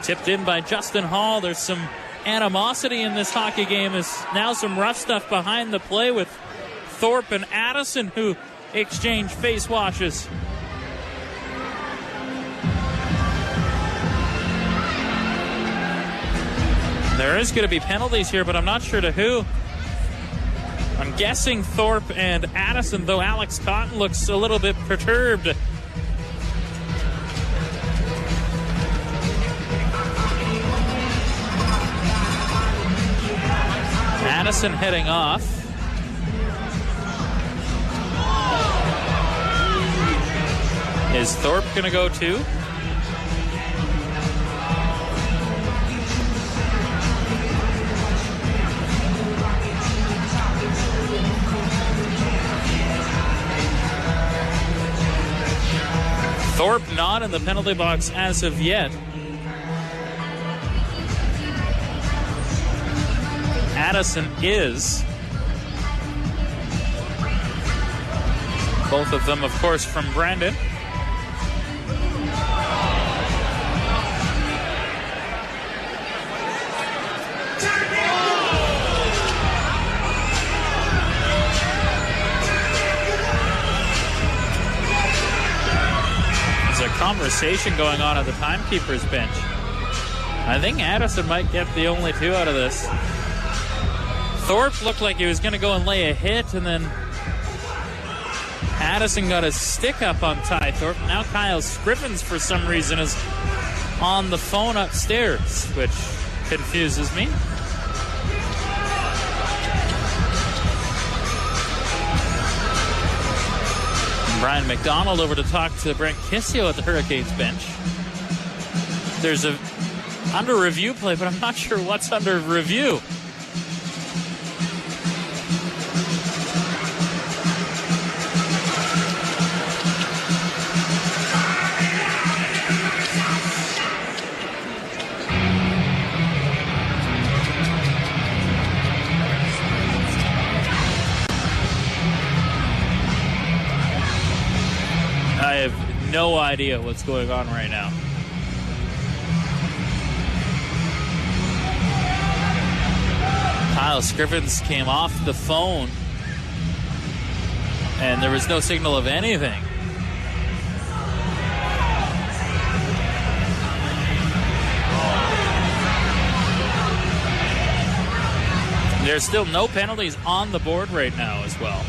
Tipped in by Justin Hall. There's some animosity in this hockey game. Is now some rough stuff behind the play with Thorpe and Addison, who exchange face washes. There is going to be penalties here, but I'm not sure to who. I'm guessing Thorpe and Addison, though Alex Cotton looks a little bit perturbed. Addison heading off. Is Thorpe going to go too? Thorpe not in the penalty box as of yet. Addison is. Both of them, of course, from Brandon. There's a conversation going on at the timekeeper's bench. I think Addison might get the only two out of this. Thorpe looked like he was going to go and lay a hit, and then Addison got a stick up on Ty Thorpe. Now Kyle Scrivens, for some reason, is on the phone upstairs, which confuses me. Brian McDonald over to talk to Brent Kissio at the Hurricanes bench. There's a under review play, but I'm not sure what's under review. I have no idea what's going on right now. Kyle Scrivens came off the phone, and there was no signal of anything. There's still no penalties on the board right now as well.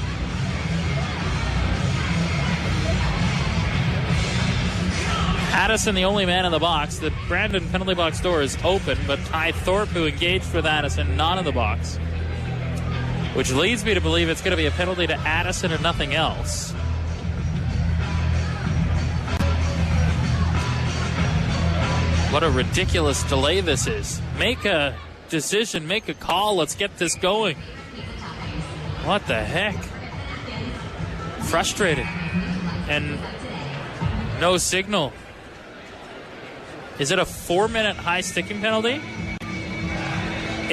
Addison, the only man in the box. The Brandon penalty box door is open, but Ty Thorpe, who engaged with Addison, not in the box. Which leads me to believe it's going to be a penalty to Addison and nothing else. What a ridiculous delay this is. Make a decision, make a call, let's get this going. What the heck? Frustrated. And no signal. Is it a 4-minute high sticking penalty?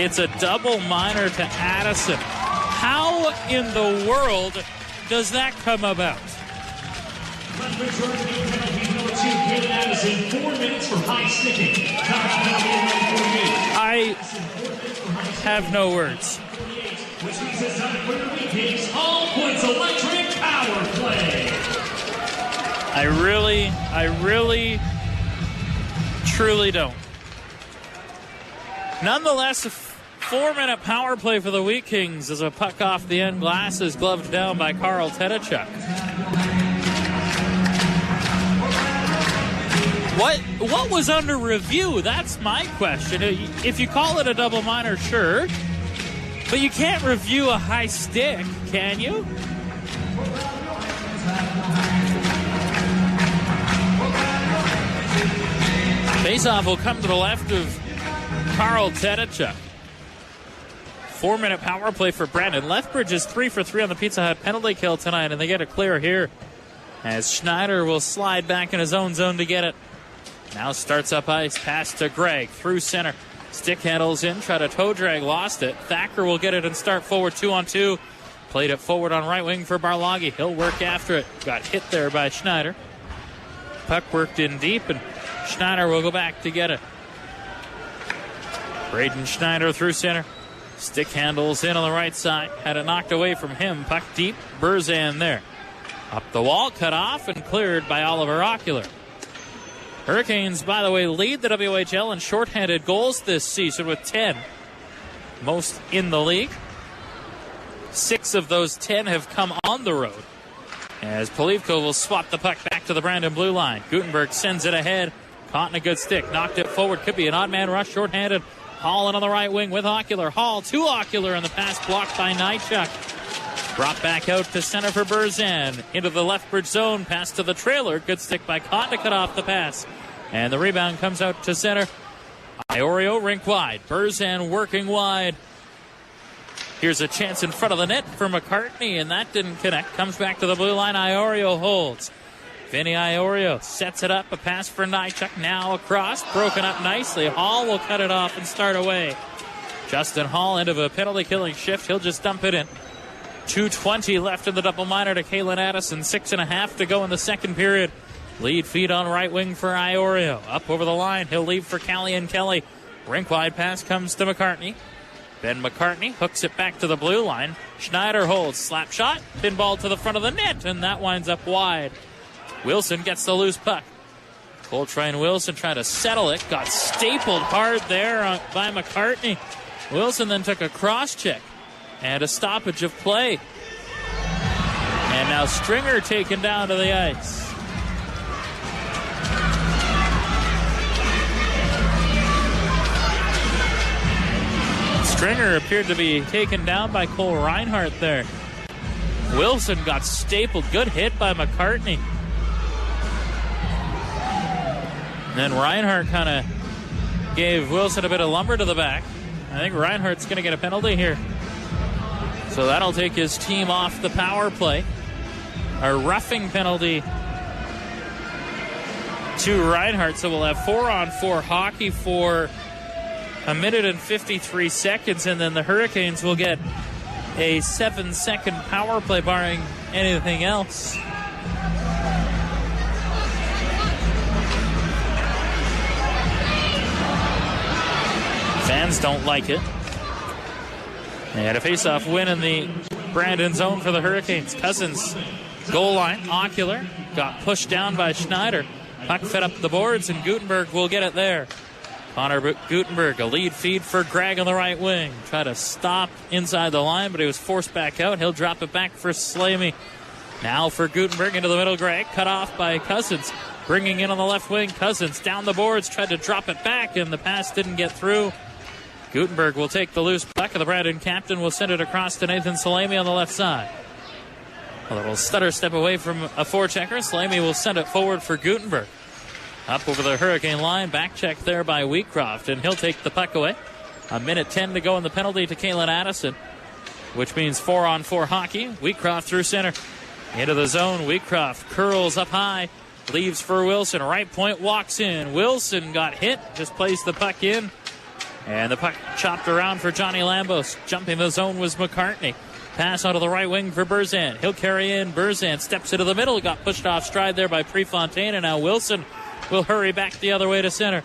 It's a double minor to Addison. How in the world does that come about? Addison, 4 minutes for high sticking. I have no words. Which means it's time for the Kings all points electric power play. I really truly don't. Nonetheless, a 4-minute power play for the Wheat Kings as a puck off the end glass is gloved down by Carl Tedachuk. What was under review? That's my question. If you call it a double minor, sure. But you can't review a high stick, can you? Faceoff will come to the left of Carl Tedachuk. 4-minute power play for Brandon. Lethbridge is 3 for 3 on the Pizza Hut penalty kill tonight, and they get a clear here as Schneider will slide back in his own zone to get it. Now starts up ice, pass to Gregg, through center. Stick handles in, try to toe drag, lost it. Thacker will get it and start forward 2-on-2. Played it forward on right wing for Barloghi. He'll work after it. Got hit there by Schneider. Puck worked in deep, and Schneider will go back to get it. Braden Schneider through center. Stick handles in on the right side. Had it knocked away from him. Puck deep. Burzan there. Up the wall, cut off, and cleared by Oliver Ocular. Hurricanes, by the way, lead the WHL in shorthanded goals this season with 10. Most in the league. 6 of those 10 have come on the road. As Polivko will swap the puck back to the Brandon blue line. Gutenberg sends it ahead. Caught in a good stick. Knocked it forward. Could be an odd man rush shorthanded. Hall in on the right wing with Ocular. Hall to Ocular, and the pass blocked by Nychuk. Brought back out to center for Burzan. Into the Lethbridge zone. Pass to the trailer. Good stick by Cotton to cut off the pass. And the rebound comes out to center. Iorio rink wide. Burzan working wide. Here's a chance in front of the net for McCartney, and that didn't connect. Comes back to the blue line. Iorio holds. Vinny Iorio sets it up. A pass for Nychuk. Now across. Broken up nicely. Hall will cut it off and start away. Justin Hall into a penalty-killing shift. He'll just dump it in. 2:20 left in the double minor to Kalen Addison. 6.5 to go in the second period. Lead feed on right wing for Iorio. Up over the line. He'll leave for Callie Kelly. Rink wide pass comes to McCartney. Ben McCartney hooks it back to the blue line. Schneider holds. Slap shot. Pinball to the front of the net, and that winds up wide. Wilson gets the loose puck. Coltrane Wilson trying to settle it. Got stapled hard there by McCartney. Wilson then took a cross check and a stoppage of play. And now Stringer taken down to the ice. Stringer appeared to be taken down by Cole Reinhardt there. Wilson got stapled. Good hit by McCartney. And then Reinhardt kind of gave Wilson a bit of lumber to the back. I think Reinhardt's going to get a penalty here. So that'll take his team off the power play. A roughing penalty to Reinhardt. So we'll have 4-on-4 hockey for a minute and 53 seconds, and then the Hurricanes will get a 7-second power play barring anything else. Fans don't like it. And a face-off win in the Brandon zone for the Hurricanes. Cousins, goal line, Ocular, got pushed down by Schneider. Puck fed up the boards, and Gutenberg will get it there. Connor Gutenberg, a lead feed for Gregg on the right wing. Try to stop inside the line, but he was forced back out. He'll drop it back for Slamey. Now for Gutenberg into the middle. Gregg cut off by Cousins. Bringing in on the left wing. Cousins down the boards, tried to drop it back, and the pass didn't get through. Gutenberg will take the loose puck, and the Brandon captain will send it across to Nathan Salami on the left side. A little stutter step away from a forechecker. Salami will send it forward for Gutenberg. Up over the Hurricane line. Back check there by Wheatcroft, and he'll take the puck away. A minute 10 to go in the penalty to Kalen Addison, which means 4-on-4 hockey. Wheatcroft through center. Into the zone. Wheatcroft curls up high. Leaves for Wilson. Right point walks in. Wilson got hit. Just plays the puck in. And the puck chopped around for Johnny Lambos. Jumping the zone was McCartney. Pass out of the right wing for Burzan. He'll carry in. Burzan steps into the middle. Got pushed off stride there by Prefontaine. And now Wilson will hurry back the other way to center.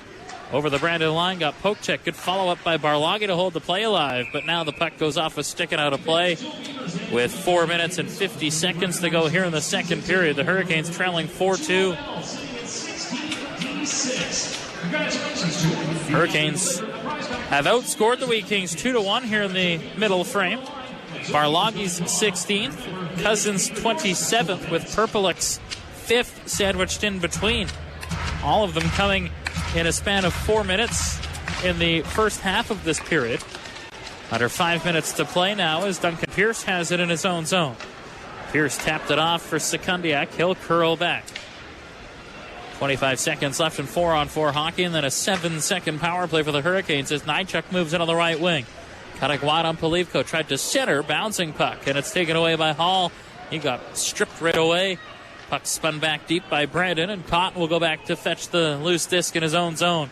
Over the Brandon line, got poke check. Good follow-up by Barloggy to hold the play alive. But now the puck goes off a stick and out of play with 4 minutes and 50 seconds to go here in the second period. The Hurricanes trailing 4-2. Hurricanes have outscored the Wheat Kings 2-1 here in the middle frame. Barloggy's 16th. Cousins 27th with Perpelik's 5th sandwiched in between. All of them coming in a span of 4 minutes in the first half of this period. Under 5 minutes to play now as Duncan Pierce has it in his own zone. Pierce tapped it off for Sekundiak. He'll curl back. 25 seconds left in 4-on-4 hockey, and then a 7-second power play for the Hurricanes as Nychuk moves in on the right wing. Cutting wide on Polivko. Tried to center, bouncing puck, and it's taken away by Hall. He got stripped right away. Puck spun back deep by Brandon, and Cotton will go back to fetch the loose disc in his own zone.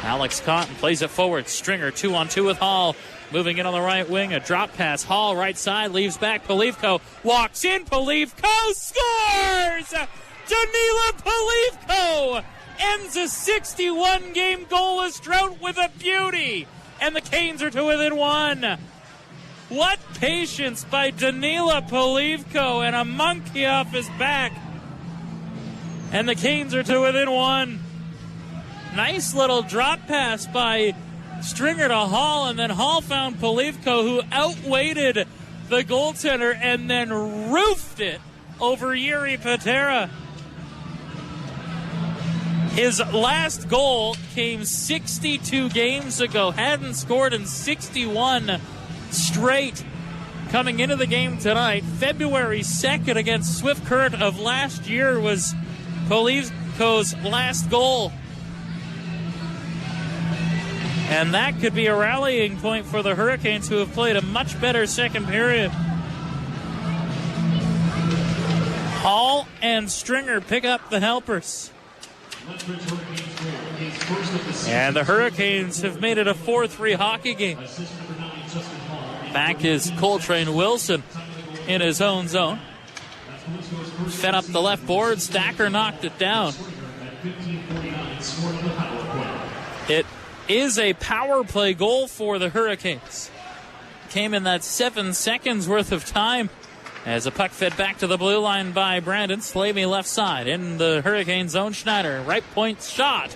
Alex Cotton plays it forward. Stringer 2-on-2 with Hall. Moving in on the right wing. A drop pass. Hall right side. Leaves back. Polivko walks in. Polivko scores! Danila Polivko ends a 61-game goalless drought with a beauty. And the Canes are to within one. What patience by Danila Polivko, and a monkey off his back. And the Canes are to within one. Nice little drop pass by Stringer to Hall, and then Hall found Polivko, who outweighted the goaltender and then roofed it over Yuri Patera. His last goal came 62 games ago. Hadn't scored in 61 straight. coming into the game tonight. February 2nd against Swift Current of last year was Polivko's last goal. And that could be a rallying point for the Hurricanes, who have played a much better second period. Hall and Stringer pick up the helpers. And the Hurricanes have made it a 4-3 hockey game. Back is Coltrane Wilson in his own zone. Fed up the left board. Stacker knocked it down. It is a power play goal for the Hurricanes. Came in that 7 seconds worth of time as a puck fed back to the blue line by Brandon. Slavey left side in the Hurricane zone. Schneider, right point shot.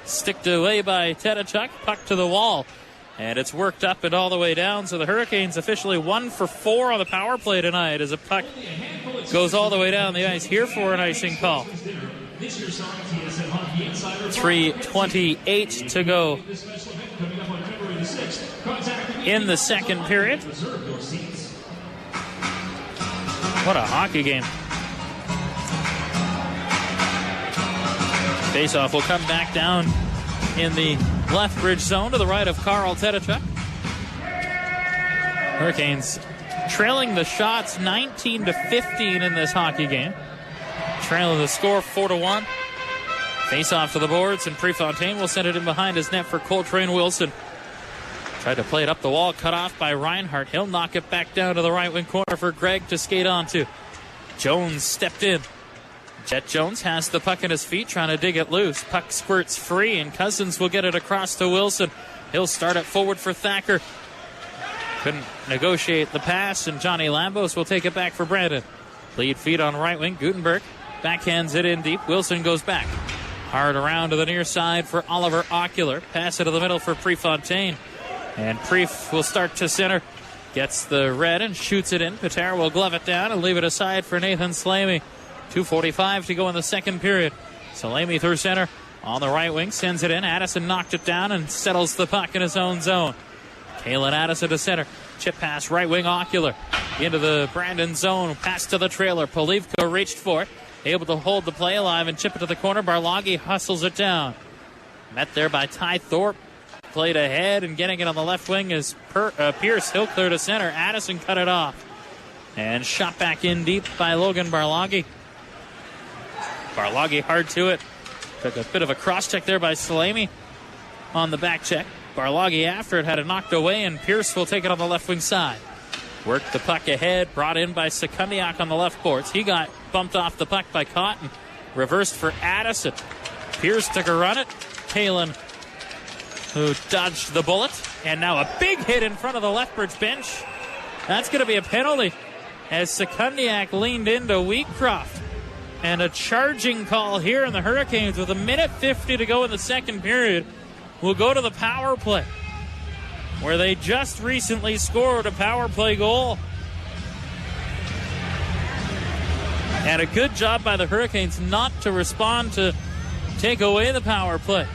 Sticked away by Tedachuk. Puck to the wall. And it's worked up and all the way down. So the Hurricanes officially 1 for 4 on the power play tonight as a puck goes all the way down the ice. Here for an icing call. 3:28 to go in the second period. What a hockey game. Faceoff will come back down in the Lethbridge zone to the right of Carl Tedachuk. Hurricanes trailing the shots 19-15 in this hockey game. Trailing the score 4-1. Faceoff to the boards, and Prefontaine will send it in behind his net for Coltrane Wilson. Tried to play it up the wall, cut off by Reinhart. He'll knock it back down to the right wing corner for Gregg to skate onto. Jones stepped in. Jet Jones has the puck in his feet, trying to dig it loose. Puck squirts free, and Cousins will get it across to Wilson. He'll start it forward for Thacker. Couldn't negotiate the pass, and Johnny Lambos will take it back for Brandon. Lead feed on right wing. Gutenberg backhands it in deep. Wilson goes back. Hard around to the near side for Oliver Ocular. Pass it to the middle for Prefontaine. And Preef will start to center. Gets the red and shoots it in. Patera will glove it down and leave it aside for Nathan Slamey. 2:45 to go in the second period. Slamey through center. On the right wing, sends it in. Addison knocked it down and settles the puck in his own zone. Kalen Addison to center. Chip pass right wing Ocular. Into the Brandon zone. Pass to the trailer. Polivko reached for it. Able to hold the play alive and chip it to the corner. Barloggy hustles it down. Met there by Ty Thorpe. Played ahead, and getting it on the left wing is Pierce. He'll clear to center. Addison cut it off. And shot back in deep by Logan Barloggy. Barloggy hard to it. Took a bit of a cross check there by Salami on the back check. Barloggy after it had it knocked away, and Pierce will take it on the left wing side. Worked the puck ahead, brought in by Sekundiak on the left boards. He got bumped off the puck by Cotton. Reversed for Addison. Pierce took a run at Kalen, who dodged the bullet. And now a big hit in front of the Lethbridge bench. That's going to be a penalty as Sekundiak leaned into Wheatcroft. And a charging call here in the Hurricanes with 1:50 to go in the second period. We'll go to the power play, where they just recently scored a power play goal. And a good job by the Hurricanes not to respond to take away the power play.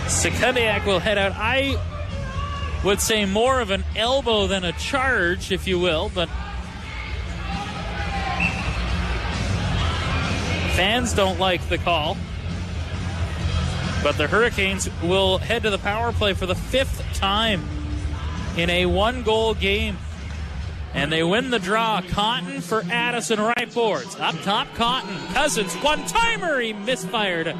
Sekundiak will head out. I would say more of an elbow than a charge, if you will, but fans don't like the call. But the Hurricanes will head to the power play for the 5th time in a 1-goal game. And they win the draw. Cotton for Addison, right boards. Up top, Cotton. Cousins, one-timer. He misfired.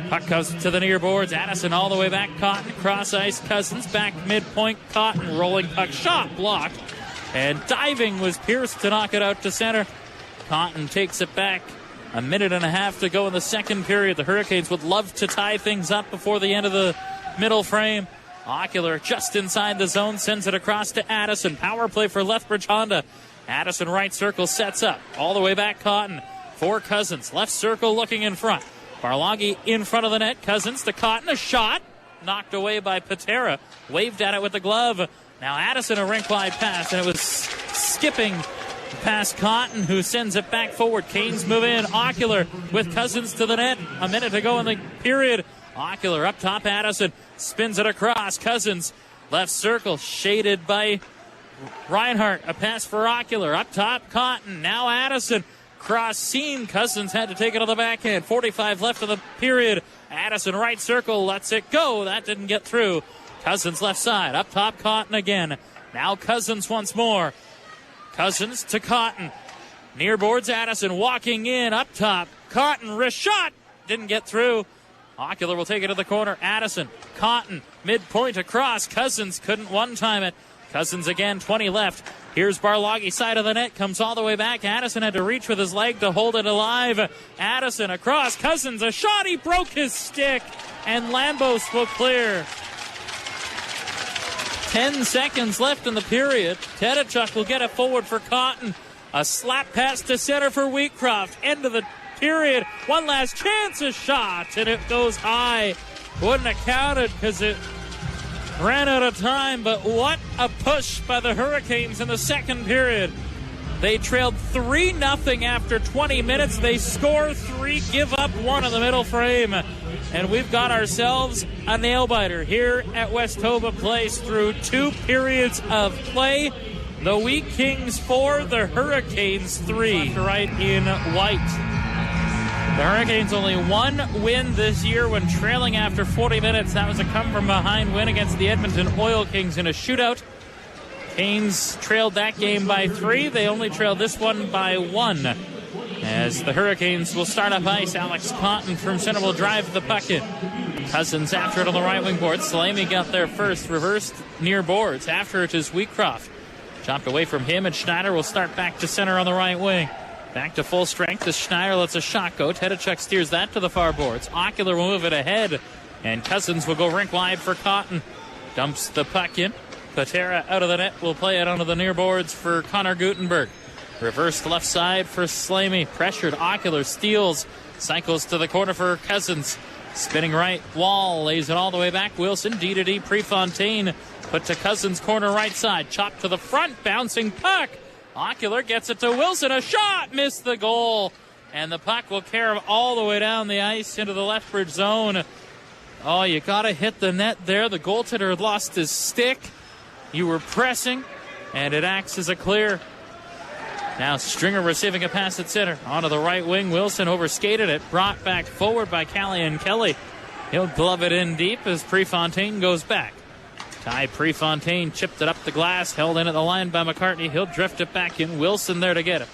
Puck comes to the near boards. Addison all the way back. Cotton, cross ice. Cousins back midpoint. Cotton, rolling puck. Shot blocked. And diving was Pierce to knock it out to center. Cotton takes it back. 1.5 to go in the second period. The Hurricanes would love to tie things up before the end of the middle frame. Ocular just inside the zone, sends it across to Addison. Power play for Lethbridge Honda. Addison right circle sets up. All the way back, Cotton for Cousins. Left circle looking in front. Barloggy in front of the net. Cousins to Cotton. A shot. Knocked away by Patera. Waved at it with the glove. Now Addison a rink-wide pass, and it was skipping past Cotton, who sends it back forward. Canes move in. Ocular with Cousins to the net. 1 minute to go in the period. Ocular up top. Addison spins it across. Cousins Left circle shaded by Reinhardt. A pass for Ocular. Up top, Cotton. Now Addison. Cross seam. Cousins had to take it on the backhand. 45 left of the period. Addison right circle. Lets it go. That didn't get through. Cousins left side. Up top, Cotton again. Now Cousins once more. Cousins to Cotton. Near boards, Addison walking in. Up top, Cotton. Wrist shot. Didn't get through. Ocular will take it to the corner. Addison. Cotton. Midpoint across. Cousins couldn't one-time it. Cousins again, 20 left. Here's Barloggy, side of the net, comes all the way back. Addison had to reach with his leg to hold it alive. Addison across. Cousins, a shot. He broke his stick. And Lambos will clear. 10 seconds left in the period. Tedachuk will get it forward for Cotton. A slap pass to center for Wheatcroft. End of the period. One last chance, a shot, and it goes high. Wouldn't have counted because it ran out of time, but what a push by the Hurricanes in the second period. They trailed 3-0 after 20 minutes. They score 3, give up 1 in the middle frame. And we've got ourselves a nail-biter here at Westhoba Place through 2 periods of play. The Wheat Kings 4, the Hurricanes 3. Right in white. The Hurricanes only 1 win this year when trailing after 40 minutes. That was a come-from-behind win against the Edmonton Oil Kings in a shootout. Canes trailed that game by 3. They only trailed this one by 1. As the Hurricanes will start up ice, Alex Cotton from center will drive the puck in. Cousins after it on the right wing board. Salami got there first, reversed near boards. After it is Wheatcroft. Chopped away from him, and Schneider will start back to center on the right wing. Back to full strength as Schneider lets a shot go. Tedachuk steers that to the far boards. Ocular will move it ahead, and Cousins will go rink wide for Cotton. Dumps the puck in. Patera out of the net will play it onto the near boards for Connor Gutenberg. Reversed left side for Slamey. Pressured. Ocular steals. Cycles to the corner for Cousins. Spinning right. Wall lays it all the way back. Wilson D-to-D. Prefontaine put to Cousins corner right side. Chopped to the front. Bouncing puck. Ocular gets it to Wilson. A shot. Missed the goal. And the puck will carry him all the way down the ice into the Lethbridge zone. Oh, you got to hit the net there. The goaltender had lost his stick. You were pressing, and it acts as a clear. Now Stringer receiving a pass at center. Onto the right wing. Wilson overskated it. Brought back forward by Callahan Kelly. He'll glove it in deep as Prefontaine goes back. Ty Prefontaine chipped it up the glass. Held in at the line by McCartney. He'll drift it back in. Wilson there to get it.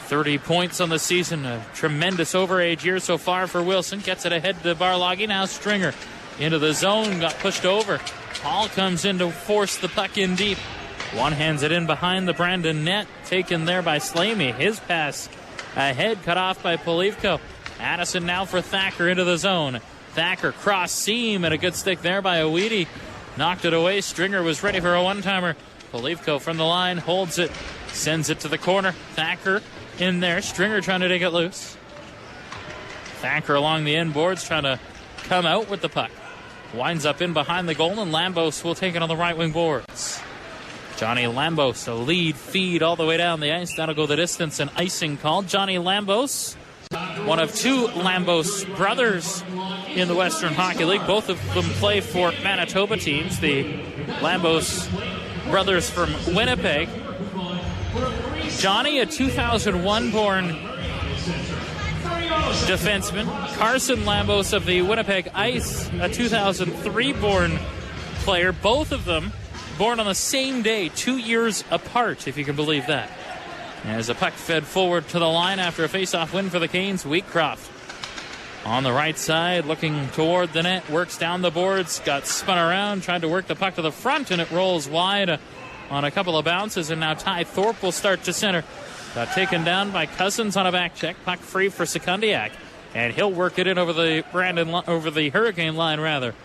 30 points on the season. A tremendous overage year so far for Wilson. Gets it ahead to Barloggy. Now Stringer into the zone. Got pushed over. Hall comes in to force the puck in deep. One hands it in behind the Brandon net. Taken there by Slamey. His pass ahead, cut off by Polivko. Addison now for Thacker into the zone. Thacker cross seam and a good stick there by Oweedy. Knocked it away. Stringer was ready for a one-timer. Polivko from the line holds it. Sends it to the corner. Thacker in there. Stringer trying to take it loose. Thacker along the end boards trying to come out with the puck. Winds up in behind the goal, and Lambos will take it on the right wing boards. Johnny Lambos, a lead feed all the way down the ice. That'll go the distance, and icing called. Johnny Lambos, one of 2 Lambos brothers in the Western Hockey League. Both of them play for Manitoba teams. The Lambos brothers from Winnipeg. Johnny, a 2001-born defenseman. Carson Lambos of the Winnipeg Ice, a 2003-born player. Both of them born on the same day, 2 years apart, if you can believe that. As a puck fed forward to the line after a face-off win for the Canes, Wheatcroft on the right side, looking toward the net, works down the boards, got spun around, tried to work the puck to the front, and it rolls wide on a couple of bounces, and now Ty Thorpe will start to center. Got taken down by Cousins on a back check. Puck free for Sekundiak, and he'll work it in over the Hurricane line, rather.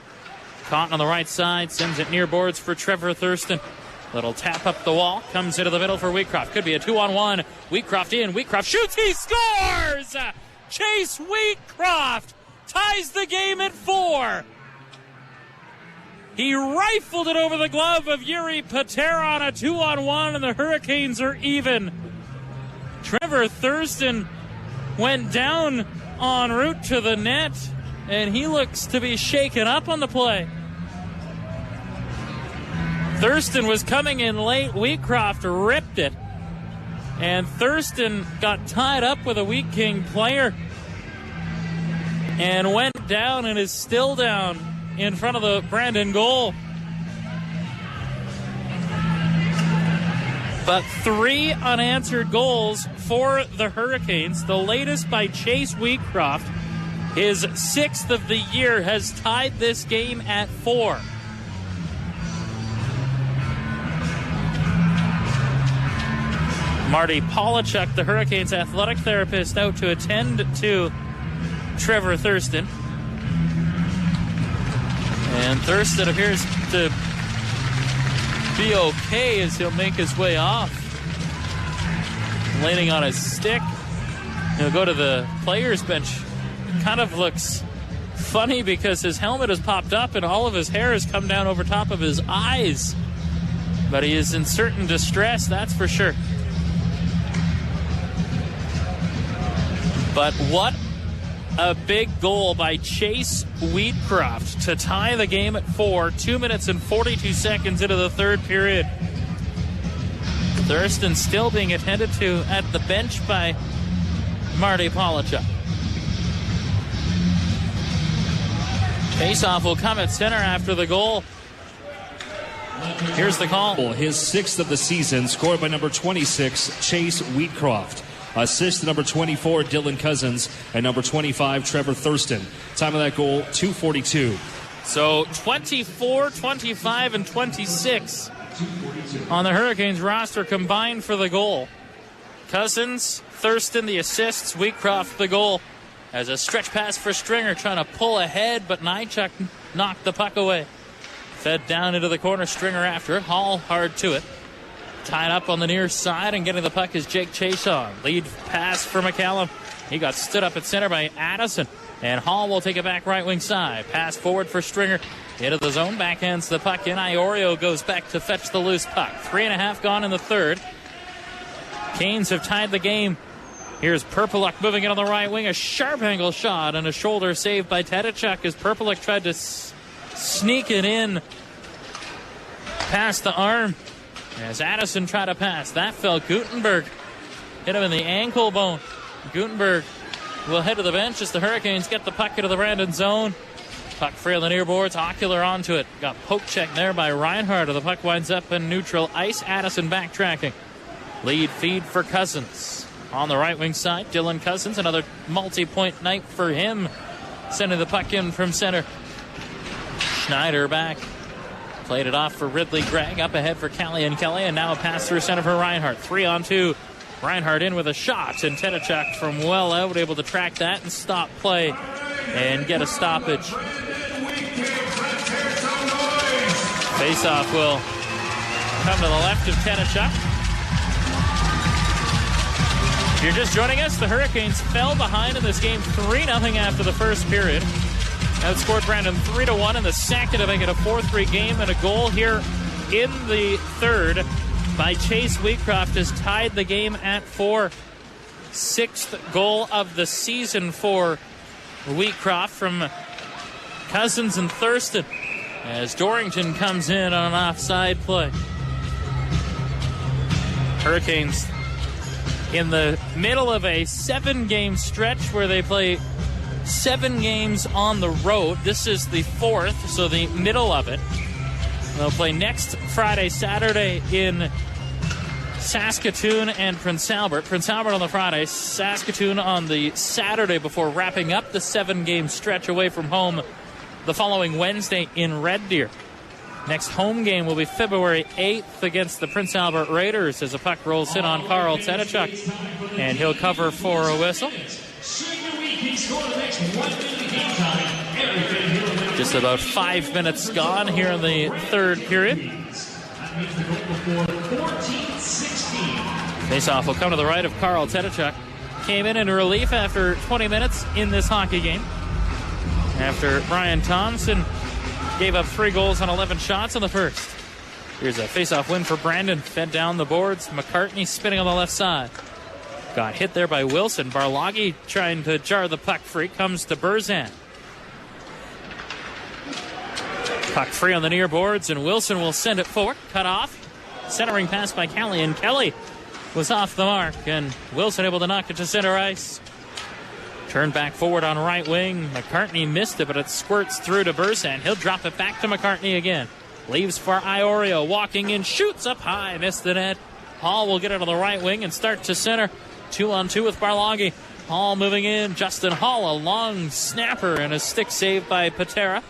Cotton on the right side, sends it near boards for Trevor Thurston. Little tap up the wall, comes into the middle for Wheatcroft. Could be a 2-on-1. Wheatcroft in, Wheatcroft shoots, he scores! Chase Wheatcroft ties the game at 4. He rifled it over the glove of Yuri Patera on a 2-on-1, and the Hurricanes are even. Trevor Thurston went down en route to the net, and he looks to be shaken up on the play. Thurston was coming in late. Wheatcroft ripped it. And Thurston got tied up with a Wheat King player and went down and is still down in front of the Brandon goal. But 3 unanswered goals for the Hurricanes, the latest by Chase Wheatcroft. His 6th of the year, has tied this game at 4. Marty Polachuk, the Hurricanes athletic therapist, out to attend to Trevor Thurston. And Thurston appears to be okay as he'll make his way off. Landing on his stick. He'll go to the players' bench. Kind of looks funny because his helmet has popped up and all of his hair has come down over top of his eyes. But he is in certain distress, that's for sure. But what a big goal by Chase Wheatcroft to tie the game at 4, 2 minutes and 42 seconds into the third period. Thurston still being attended to at the bench by Marty Polachuk. Faceoff will come at center after the goal. Here's the call. His 6th of the season, scored by number 26, Chase Wheatcroft. Assist to number 24, Dylan Cousins, and number 25, Trevor Thurston. Time of that goal, 2:42. So 24, 25, and 26 on the Hurricanes roster combined for the goal. Cousins, Thurston, the assists, Wheatcroft, the goal. As a stretch pass for Stringer, trying to pull ahead, but Nychuk knocked the puck away. Fed down into the corner, Stringer after it. Hall hard to it. Tied up on the near side and getting the puck is Jake Chason. Lead pass for McCallum. He got stood up at center by Addison. And Hall will take it back right wing side. Pass forward for Stringer. Into the zone, backhands the puck in. Iorio goes back to fetch the loose puck. 3.5 gone in the third. Canes have tied the game. Here's Perpeluk moving it on the right wing. A sharp angle shot and a shoulder save by Tedachuk as Perpeluk tried to sneak it in past the arm. As Addison tried to pass, that fell. Gutenberg hit him in the ankle bone. Gutenberg will head to the bench as the Hurricanes get the puck into the Brandon zone. Puck free on the near boards. Ocular onto it. Got poke checked there by Reinhardt. The puck winds up in neutral ice. Addison backtracking. Lead feed for Cousins. On the right wing side, Dylan Cousins. Another multi-point night for him. Sending the puck in from center. Schneider back. Played it off for Ridley Gregg. Up ahead for Kelly, and now a pass through center for Reinhardt. 3-on-2. Reinhardt in with a shot, and Tedachuk from well out able to track that and stop play and get a stoppage. Faceoff will come to the left of Tedachuk. If you're just joining us, the Hurricanes fell behind in this game 3-0 after the first period. Outscored Brandon 3-1 in the second to make it a 4-3 game, and a goal here in the third by Chase Wheatcroft has tied the game at 4. 6th goal of the season for Wheatcroft from Cousins and Thurston as Dorrington comes in on an offside play. Hurricanes in the middle of a 7-game stretch where they play 7 games on the road. This is the 4th, so the middle of it. They'll play next Friday, Saturday in Saskatoon and Prince Albert. Prince Albert on the Friday, Saskatoon on the Saturday before wrapping up the 7-game stretch away from home the following Wednesday in Red Deer. Next home game will be February 8th against the Prince Albert Raiders as a puck rolls in on Carl Tedachuk, and he'll cover for a whistle. Just about 5 minutes gone here in the third period. Faceoff will come to the right of Carl Tedachuk. Came in relief after 20 minutes in this hockey game. After Brian Thompson gave up 3 goals on 11 shots in the first. Here's a faceoff win for Brandon. Fed down the boards. McCartney spinning on the left side. Got hit there by Wilson. Barloggy trying to jar the puck free. Comes to Berzan. Puck free on the near boards, and Wilson will send it forward. Cut off. Centering pass by Kelly, and Kelly was off the mark, and Wilson able to knock it to center ice. Turn back forward on right wing. McCartney missed it, but it squirts through to Bursan. He'll drop it back to McCartney again. Leaves for Iorio. Walking in, shoots up high. Missed the net. Hall will get it on the right wing and start to center. 2-on-2 with Barloggi. Hall moving in. Justin Hall, a long snapper and a stick save by Patera.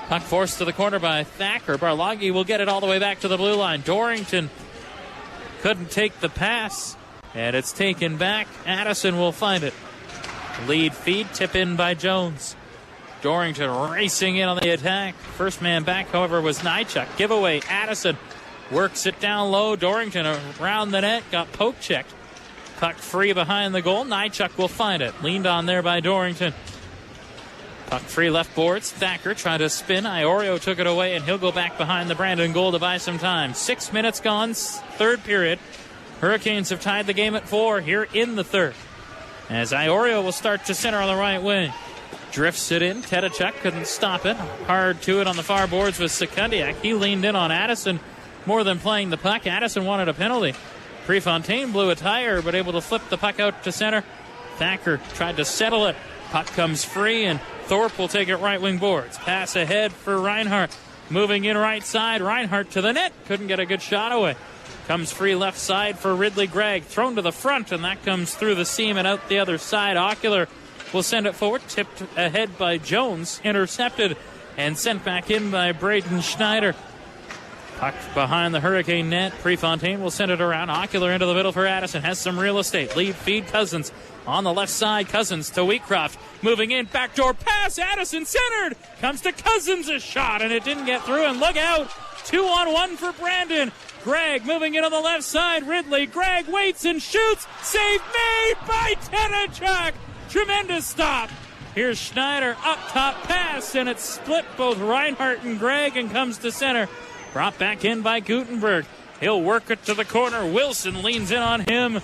Puck forced to the corner by Thacker. Barloggi will get it all the way back to the blue line. Dorrington couldn't take the pass, and it's taken back. Addison will find it. Lead feed, tip in by Jones. Dorrington racing in on the attack. First man back, however, was Nychuk. Giveaway, Addison works it down low. Dorrington around the net, got poke checked. Puck free behind the goal. Nychuk will find it. Leaned on there by Dorrington. Puck free left boards. Thacker tried to spin. Iorio took it away, and he'll go back behind the Brandon goal to buy some time. 6 minutes gone, third period. Hurricanes have tied the game at 4 here in the third. As Iorio will start to center on the right wing. Drifts it in. Tedachuk couldn't stop it. Hard to it on the far boards with Sekundiak. He leaned in on Addison more than playing the puck. Addison wanted a penalty. Prefontaine blew a tire, but able to flip the puck out to center. Thacker tried to settle it. Puck comes free, and Thorpe will take it right wing boards. Pass ahead for Reinhart. Moving in right side. Reinhart to the net. Couldn't get a good shot away. Comes free left side for Ridley Gregg. Thrown to the front, and that comes through the seam and out the other side. Ocular will send it forward. Tipped ahead by Jones. Intercepted and sent back in by Braden Schneider. Puck behind the Hurricane net. Prefontaine will send it around. Ocular into the middle for Addison. Has some real estate. Lead feed Cousins. On the left side, Cousins to Wheatcroft. Moving in, backdoor pass. Addison centered. Comes to Cousins, a shot, and it didn't get through. And look out. 2-on-1 for Brandon. Gregg moving in on the left side. Ridley. Gregg waits and shoots. Save made by Tedachuk. Tremendous stop. Here's Schneider. Up top pass, and it split both Reinhart and Gregg and comes to center. Brought back in by Gutenberg. He'll work it to the corner. Wilson leans in on him.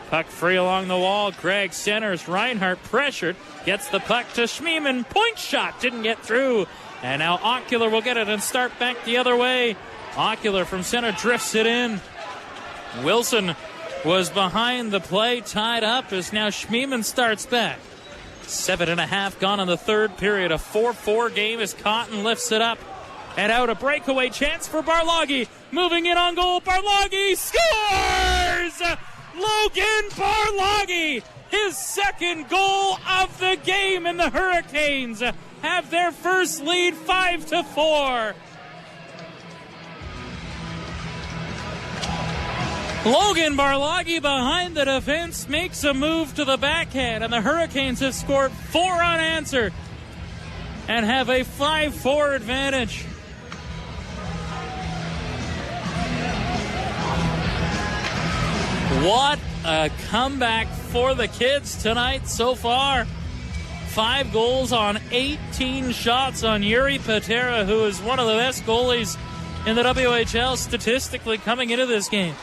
Puck free along the wall. Gregg centers. Reinhart pressured. Gets the puck to Schmiemann. Point shot. Didn't get through. And now Ocular will get it and start back the other way. Ocular from center drifts it in. Wilson was behind the play, tied up as now Schmiemann starts back. 7.5 gone in the third period. A 4-4 game as Cotton lifts it up. And out a breakaway chance for Barloggi. Moving in on goal. Barloggi scores! Logan Barloggi, his second goal of the game, and the Hurricanes have their first lead 5-4. Logan Barloggi behind the defense makes a move to the backhand, and the Hurricanes have scored 4 unanswered and have a 5-4 advantage. What a comeback for the kids tonight so far. 5 goals on 18 shots on Yuri Patera, who is one of the best goalies in the WHL statistically coming into this game.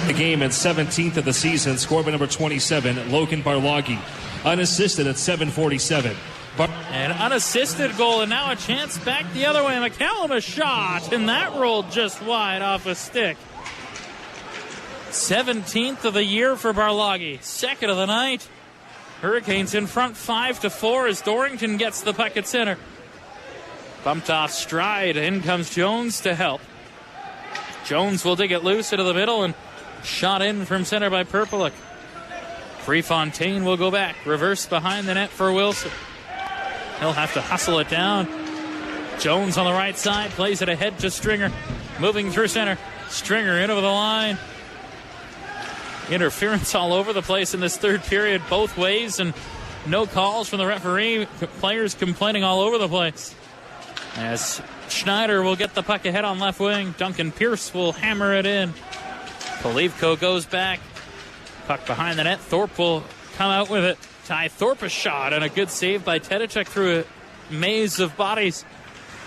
The game and 17th of the season, scored by number 27, Logan Barloggi. Unassisted at 7:47. An unassisted goal, and now a chance back the other way. McCallum a shot, and that rolled just wide off a stick. 17th of the year for Barloggi. Second of the night. Hurricanes in front 5-4 as Dorrington gets the puck at center. Bumped off stride. In comes Jones to help. Jones will dig it loose into the middle and shot in from center by Perpeluk. Prefontaine will go back. Reverse behind the net for Wilson. He'll have to hustle it down. Jones on the right side plays it ahead to Stringer. Moving through center. Stringer in over the line. Interference all over the place in this third period, both ways, and no calls from the referee. Players complaining all over the place. As Schneider will get the puck ahead on left wing. Duncan Pierce will hammer it in. Polivko goes back. Puck behind the net. Thorpe will come out with it. Ty Thorpe a shot, and a good save by Tedachuk through a maze of bodies.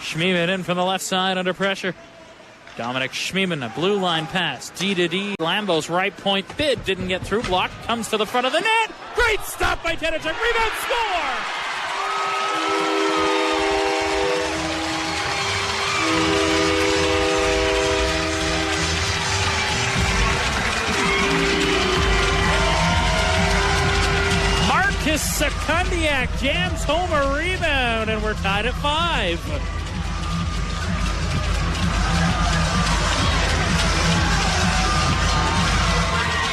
Schmiemann in from the left side under pressure. Dominic Schmiemann, a blue line pass. D to D. Lambeau's right point bid didn't get through. Block comes to the front of the net. Great stop by Tedachuk. Rebound, score! Marcus Sekundiak jams home a rebound, and we're tied at 5.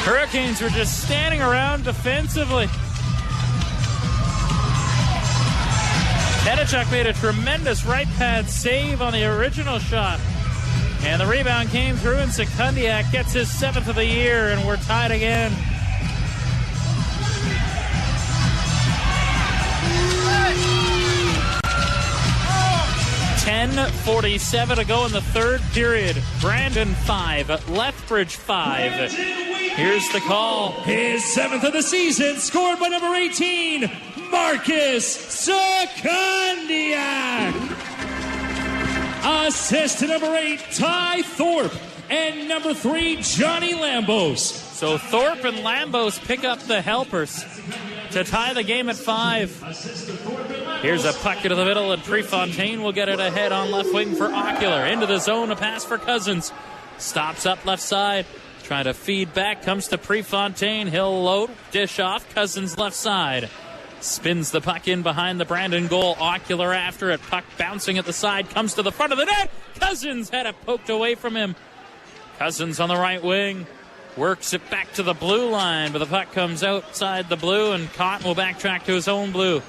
Hurricanes were just standing around defensively. Nedechuk made a tremendous right pad save on the original shot. And the rebound came through, and Sekundiak gets his 7th of the year, and we're tied again. .47 to go in the third period. Brandon 5, Lethbridge 5. Here's the call. His 7th of the season, scored by number 18, Marcus Sekundiak. Assist to number 8, Ty Thorpe. And number 3, Johnny Lambos. So Thorpe and Lambos pick up the helpers to tie the game at 5. Here's a puck into the middle, and Prefontaine will get it ahead on left wing for Ocular. Into the zone, a pass for Cousins. Stops up left side. Trying to feed back, comes to Prefontaine. He'll load, dish off, Cousins left side. Spins the puck in behind the Brandon goal. Ocular after it. Puck bouncing at the side. Comes to the front of the net. Cousins had it poked away from him. Cousins on the right wing. Works it back to the blue line, but the puck comes outside the blue, and Cotton will backtrack to his own blue.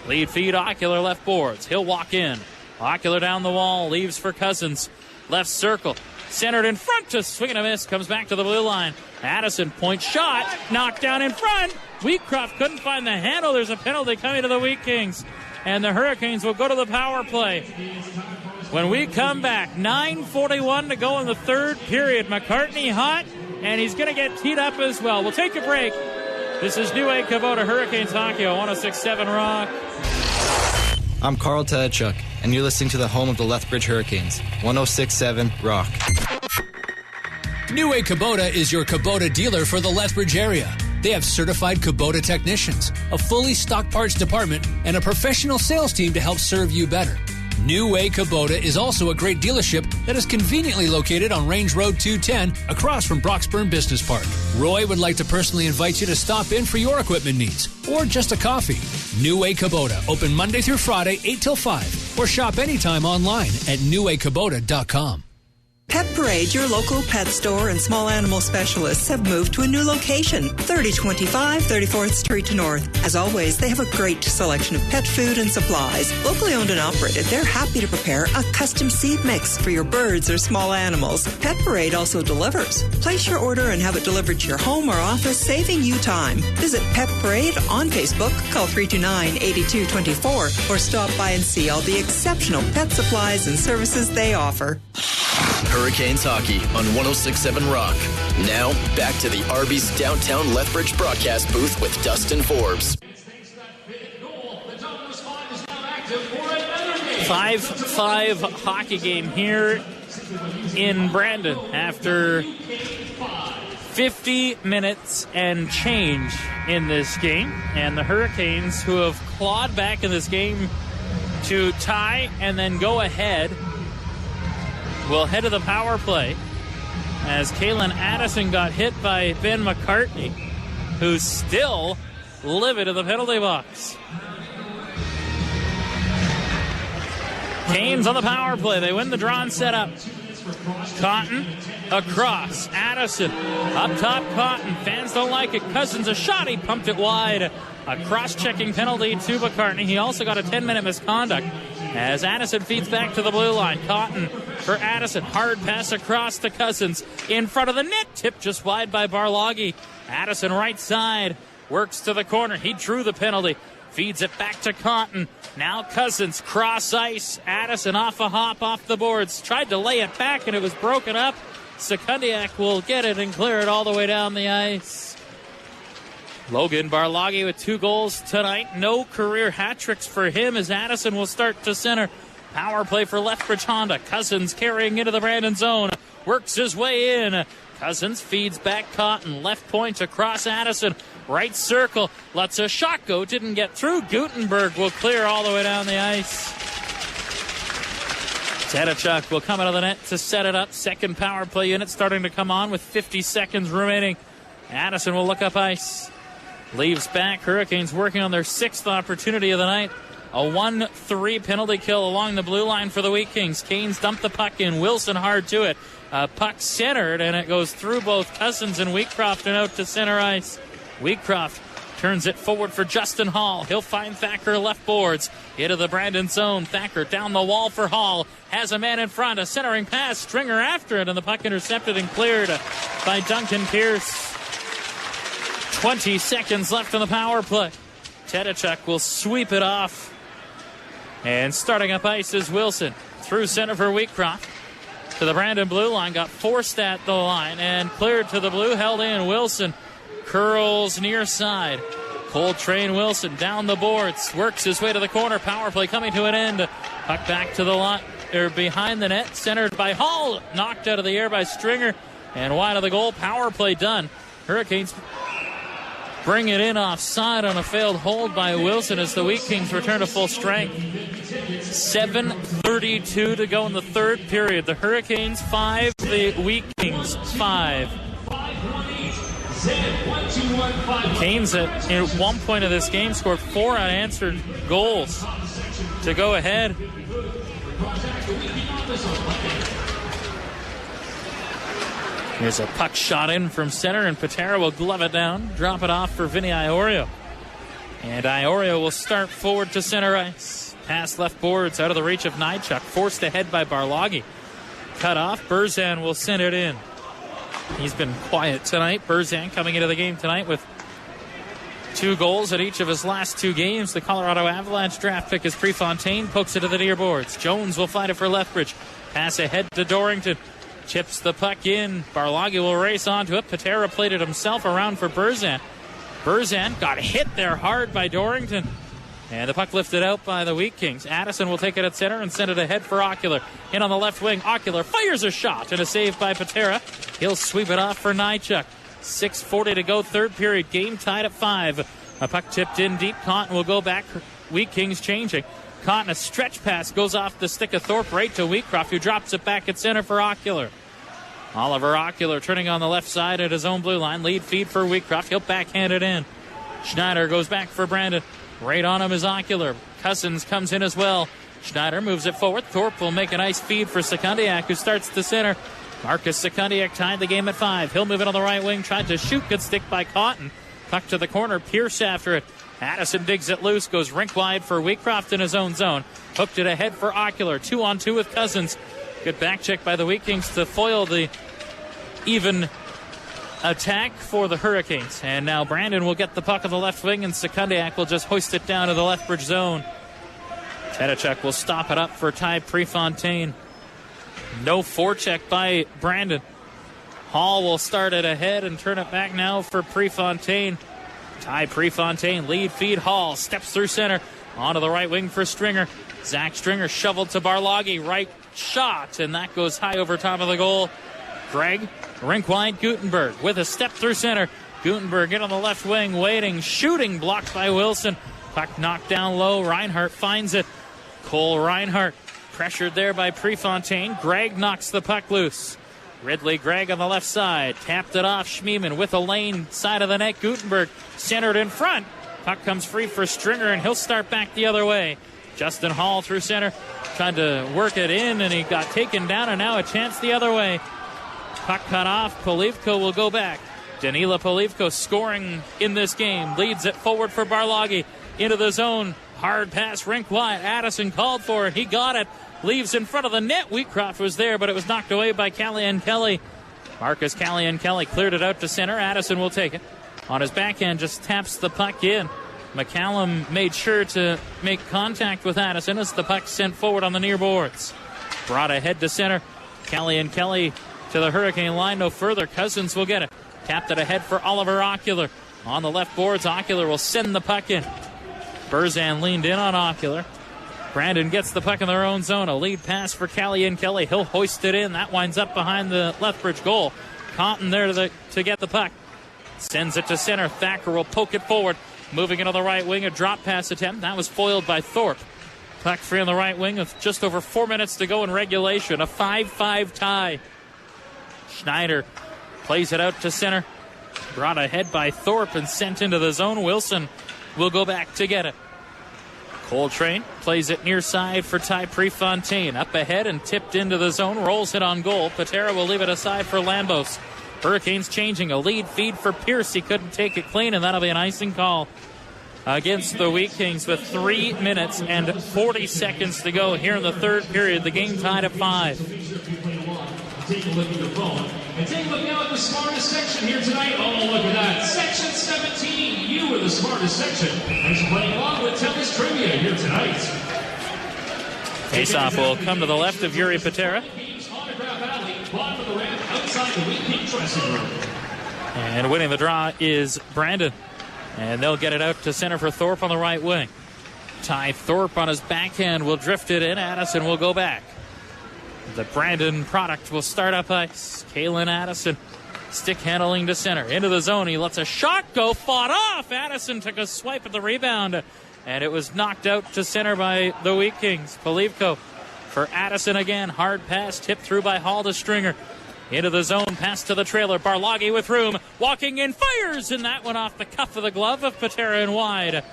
Lead feed, Ocular left boards. He'll walk in. Ocular down the wall. Leaves for Cousins. Left circle. Centered in front to swing and a miss. Comes back to the blue line. Addison point shot. Knocked down in front. Wheatcroft couldn't find the handle. There's a penalty coming to the Wheat Kings. And the Hurricanes will go to the power play. When we come back, 9:41 to go in the third period. McCartney hot, and he's going to get teed up as well. We'll take a break. This is New Age Kubota Hurricanes Hockey on 106.7 Rock. I'm Carl Tadchuk, and you're listening to the home of the Lethbridge Hurricanes, 106.7 Rock. New Way Kubota is your Kubota dealer for the Lethbridge area. They have certified Kubota technicians, a fully stocked parts department, and a professional sales team to help serve you better. New Way Kubota is also a great dealership that is conveniently located on Range Road 210 across from Broxburn Business Park. Roy would like to personally invite you to stop in for your equipment needs or just a coffee. New Way Kubota, open Monday through Friday, 8 till 5, or shop anytime online at newwaykubota.com. Pet Parade, your local pet store and small animal specialists, have moved to a new location, 3025 34th Street North. As always, they have a great selection of pet food and supplies. Locally owned and operated, they're happy to prepare a custom seed mix for your birds or small animals. Pet Parade also delivers. Place your order and have it delivered to your home or office, saving you time. Visit Pet Parade on Facebook, call 329-8224, or stop by and see all the exceptional pet supplies and services they offer. Hurricanes Hockey on 106.7 Rock. Now, back to the Arby's downtown Lethbridge broadcast booth with Dustin Forbes. 5-5 hockey game here in Brandon after 50 minutes and change in this game. And the Hurricanes, who have clawed back in this game to tie and then go ahead, will head to the power play as Kalen Addison got hit by Ben McCartney, who's still livid in the penalty box. Canes on the power play. They win the draw and set up. Cotton across. Addison up top. Cotton. Fans don't like it. Cousins a shot. He pumped it wide. A cross-checking penalty to McCartney. He also got a 10-minute misconduct as Addison feeds back to the blue line. Cotton for Addison. Hard pass across to Cousins. In front of the net. Tipped just wide by Barloggy. Addison right side. Works to the corner. He drew the penalty. Feeds it back to Cotton. Now Cousins cross ice. Addison off a hop off the boards. Tried to lay it back and it was broken up. Sekundiak will get it and clear it all the way down the ice. Logan Barloggy with 2 goals tonight. No career hat tricks for him as Addison will start to center. Power play for Lethbridge Honda. Cousins carrying into the Brandon zone. Works his way in. Cousins feeds back Cotton. Left point across Addison. Right circle. Lets a shot go. Didn't get through. Gutenberg will clear all the way down the ice. Tedachuk will come out of the net to set it up. Second power play unit starting to come on with 50 seconds remaining. Addison will look up ice. leaves back. Hurricanes working on their 6th opportunity of the night. A 1-3 penalty kill along the blue line for the Wheat Kings. Canes dump the puck in. Wilson hard to it. Puck centered, and it goes through both Cousins and Wheatcroft and out to center ice. Wheatcroft turns it forward for Justin Hall. He'll find Thacker left boards. Into the Brandon zone. Thacker down the wall for Hall. Has a man in front. A centering pass. Stringer after it, and the puck intercepted and cleared by Duncan Pierce. 20 seconds left on the power play. Tedachuk will sweep it off. And starting up ice is Wilson. Through center for Wheatcroft. To the Brandon blue line. Got forced at the line and cleared to the blue. Held in. Wilson curls near side. Coltrane Wilson down the boards. Works his way to the corner. Power play coming to an end. Puck back to the line. Behind the net. Centered by Hall. Knocked out of the air by Stringer. And wide of the goal. Power play done. Hurricanes bring it in offside on a failed hold by Wilson as the Wheat Kings return to full strength. 7:32 to go in the third period. The Hurricanes 5, the Wheat Kings 5. Canes at one point of this game scored 4 unanswered goals to go ahead. Here's a puck shot in from center, and Patera will glove it down, drop it off for Vinny Iorio. And Iorio will start forward to center ice. Pass left boards out of the reach of Nychuk, forced ahead by Barloggy. Cut off, Berzan will send it in. He's been quiet tonight. Berzan coming into the game tonight with 2 goals at each of his last 2 games. The Colorado Avalanche draft pick is Prefontaine, pokes it to the near boards. Jones will find it for Lethbridge. Pass ahead to Dorrington. Chips the puck in. Barloggy will race onto it. Patera played it himself around for Berzan. Berzan got hit there hard by Dorrington. And the puck lifted out by the Wheat Kings. Addison will take it at center and send it ahead for Ocular. In on the left wing, Ocular fires a shot and a save by Patera. He'll sweep it off for Nychuk. 6:40 to go, third period. Game tied at 5. A puck tipped in deep. Cotton will go back. Wheat Kings changing. Cotton, a stretch pass, goes off the stick of Thorpe right to Wheatcroft, who drops it back at center for Ocular. Oliver Ocular turning on the left side at his own blue line. Lead feed for Wheatcroft. He'll backhand it in. Schneider goes back for Brandon. Right on him is Ocular. Cousins comes in as well. Schneider moves it forward. Thorpe will make a nice feed for Sekundiak, who starts to center. Marcus Sekundiak tied the game at 5. He'll move it on the right wing. Tried to shoot. Good stick by Cotton. Puck to the corner. Pierce after it. Addison digs it loose. Goes rink wide for Wheatcroft in his own zone. Hooked it ahead for Ocular. 2-on-2 with Cousins. Good back check by the Wheat Kings to foil the even attack for the Hurricanes. And now Brandon will get the puck on the left wing, and Sekundiak will just hoist it down to the Lethbridge zone. Tedachuk will stop it up for Ty Prefontaine. No forecheck by Brandon. Hall will start it ahead and turn it back now for Prefontaine. Ty Prefontaine, lead feed. Hall steps through center. Onto the right wing for Stringer. Zach Stringer shoveled to Barloggy. Right shot, and that goes high over top of the goal. Greg, rink wide, Gutenberg with a step through center. Gutenberg in on the left wing, waiting, shooting, blocked by Wilson. Puck knocked down low. Reinhart finds it. Cole Reinhart pressured there by Prefontaine. Gregg knocks the puck loose. Ridley Gregg on the left side. Tapped it off. Schmiemann with a lane side of the net. Gutenberg centered in front. Puck comes free for Stringer, and he'll start back the other way. Justin Hall through center. Tried to work it in, and he got taken down, and now a chance the other way. Puck cut off. Polivko will go back. Danila Polivko scoring in this game. Leads it forward for Barloggy. Into the zone. Hard pass, rink wide. Addison called for it. He got it. Leaves in front of the net. Wheatcroft was there, but it was knocked away by Callahan Kelly. Marcus Callahan Kelly cleared it out to center. Addison will take it. On his backhand, just taps the puck in. McCallum made sure to make contact with Addison as the puck sent forward on the near boards. Brought ahead to center. Callahan Kelly to the Hurricane line. No further. Cousins will get it. Tapped it ahead for Oliver Ocular. On the left boards, Ocular will send the puck in. Berzan leaned in on Ocular. Brandon gets the puck in their own zone. A lead pass for Callahan Kelly. He'll hoist it in. That winds up behind the Lethbridge goal. Cotton there to get the puck. Sends it to center. Thacker will poke it forward. Moving into the right wing. A drop pass attempt. That was foiled by Thorpe. Puck free on the right wing with just over 4 minutes to go in regulation. A 5-5 tie. Schneider plays it out to center. Brought ahead by Thorpe and sent into the zone. Wilson will go back to get it. Coltrane plays it near side for Ty Prefontaine. Up ahead and tipped into the zone. Rolls it on goal. Patera will leave it aside for Lambos. Hurricanes changing. A lead feed for Pierce. He couldn't take it clean, and that'll be an icing call against the Wheat Kings with 3 minutes and 40 seconds to go here in the third period. The game tied at 5. Take a look at your phone and take a look now at the smartest section here tonight. Oh, look at that. Section 17. You are the smartest section. Thanks for playing along with Tennis Trivia here tonight. Faceoff will come to the left of Yuri Patera. And winning the draw is Brandon. And they'll get it out to center for Thorpe on the right wing. Ty Thorpe on his backhand will drift it in. Addison will go back. The Brandon product will start up ice. Kalen Addison stick handling to center. Into the zone. He lets a shot go. Fought off. Addison took a swipe at the rebound. And it was knocked out to center by the Wheat Kings. Polivko for Addison again. Hard pass tipped through by Hall to Stringer. Into the zone. Pass to the trailer. Barloghi with room. Walking in. Fires. And that one off the cuff of the glove of Patera and wide.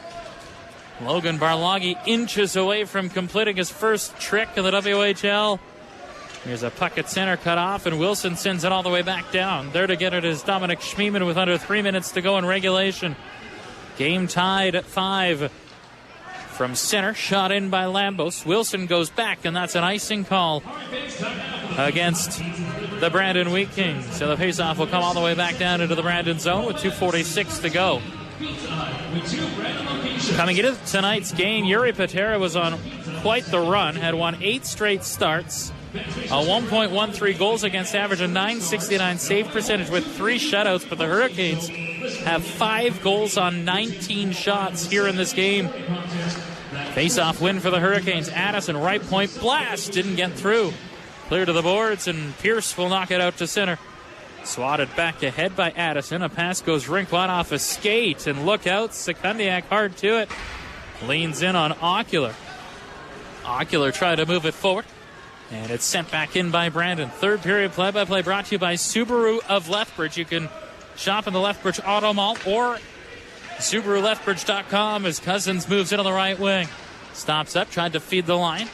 Logan Barloghi inches away from completing his first trick in the WHL. Here's a puck at center cut off, and Wilson sends it all the way back down. There to get it is Dominic Schmiemann with under 3 minutes to go in regulation. Game tied at 5. From center, shot in by Lambos. Wilson goes back, and that's an icing call against the Brandon Wheat Kings. So the faceoff will come all the way back down into the Brandon zone with 2:46 to go. Coming into tonight's game, Yuri Patera was on quite the run, had won 8 straight starts. A 1.13 goals against average, a .969 save percentage with 3 shutouts, but the Hurricanes have 5 goals on 19 shots here in this game. Face-off win for the Hurricanes. Addison, right point blast, didn't get through. Clear to the boards, and Pierce will knock it out to center. Swatted back ahead by Addison. A pass goes rink wide off a skate, and look out, Sekundiak hard to it. Leans in on Ocular. Ocular tried to move it forward. And it's sent back in by Brandon. Third period play-by-play brought to you by Subaru of Lethbridge. You can shop in the Lethbridge Auto Mall or SubaruLethbridge.com as Cousins moves in on the right wing. Stops up, tried to feed the line.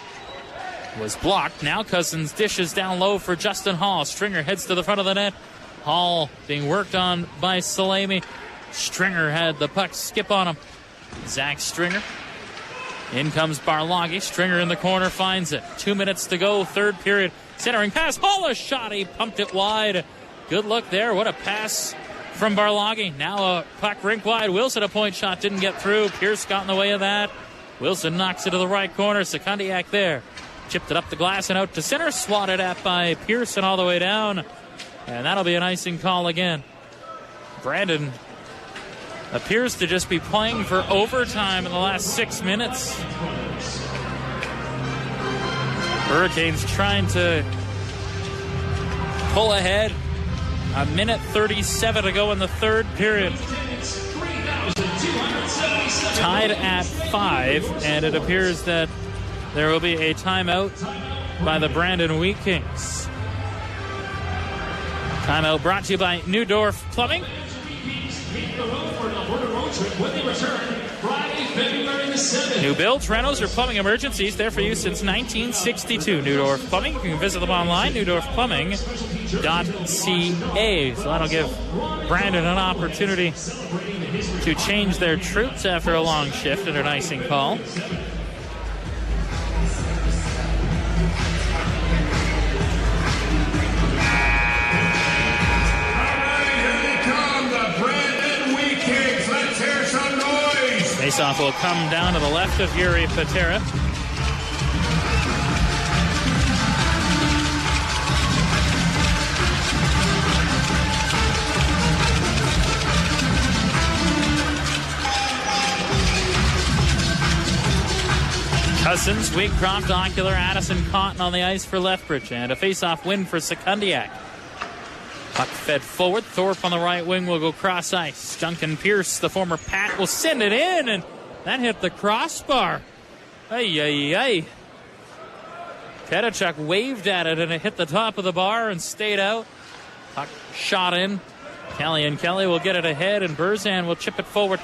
Was blocked. Now Cousins dishes down low for Justin Hall. Stringer heads to the front of the net. Hall being worked on by Salemi. Stringer had the puck skip on him. Zach Stringer. In comes Barloghi. Stringer in the corner finds it. 2 minutes to go, third period. Centering pass. Hall a shot. He pumped it wide. Good look there. What a pass from Barloghi. Now a puck rink wide. Wilson a point shot. Didn't get through. Pierce got in the way of that. Wilson knocks it to the right corner. Sekundiak there. Chipped it up the glass and out to center. Swatted at by Pearson all the way down. And that'll be an icing call again. Brandon appears to just be playing for overtime in the last 6 minutes. Hurricanes trying to pull ahead. A minute 37 to go in the third period. Tied at 5, and it appears that there will be a timeout by the Brandon Wheat Kings. Timeout brought to you by Neudorf Plumbing. New builds, rentals, or plumbing emergencies. There for you since 1962. Neudorf Plumbing. You can visit them online, neudorfplumbing.ca. So that'll give Brandon an opportunity to change their troops after a long shift and an icing call. Faceoff will come down to the left of Yuri Patera. Cousins, Wheatcroft, Ocular, Addison, Cotton on the ice for Lethbridge. And a faceoff win for Sekundiak. Puck fed forward. Thorpe on the right wing will go cross ice. Duncan Pierce, the former Pat, will send it in, and that hit the crossbar. Ay. Tedachuk waved at it, and it hit the top of the bar and stayed out. Puck shot in Kelly and Kelly will get it ahead, and Burzan will chip it forward.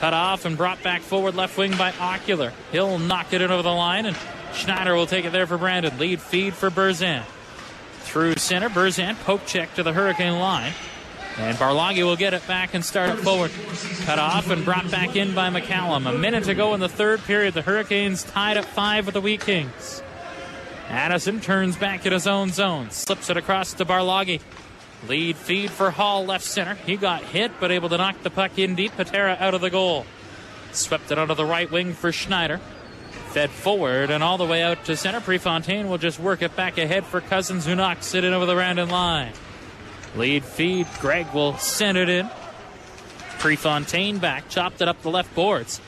Cut off and brought back forward left wing by Ocular. He'll knock it in over the line, and Schneider will take it there for Brandon. Lead feed for Burzan. Through center, Burzan poke check to the Hurricane line. And Barloghi will get it back and start it forward. Cut off and brought back in by McCallum. A minute to go in the third period. The Hurricanes tied at 5 with the Wheat Kings. Addison turns back in his own zone. Slips it across to Barloghi. Lead feed for Hall, left center. He got hit, but able to knock the puck in deep. Patera out of the goal. Swept it onto the right wing for Schneider. Fed forward and all the way out to center. Prefontaine will just work it back ahead for Cousins, who knocks it in over the Brandon line. Lead feed. Gregg will send it in. Prefontaine back. Chopped it up the left boards.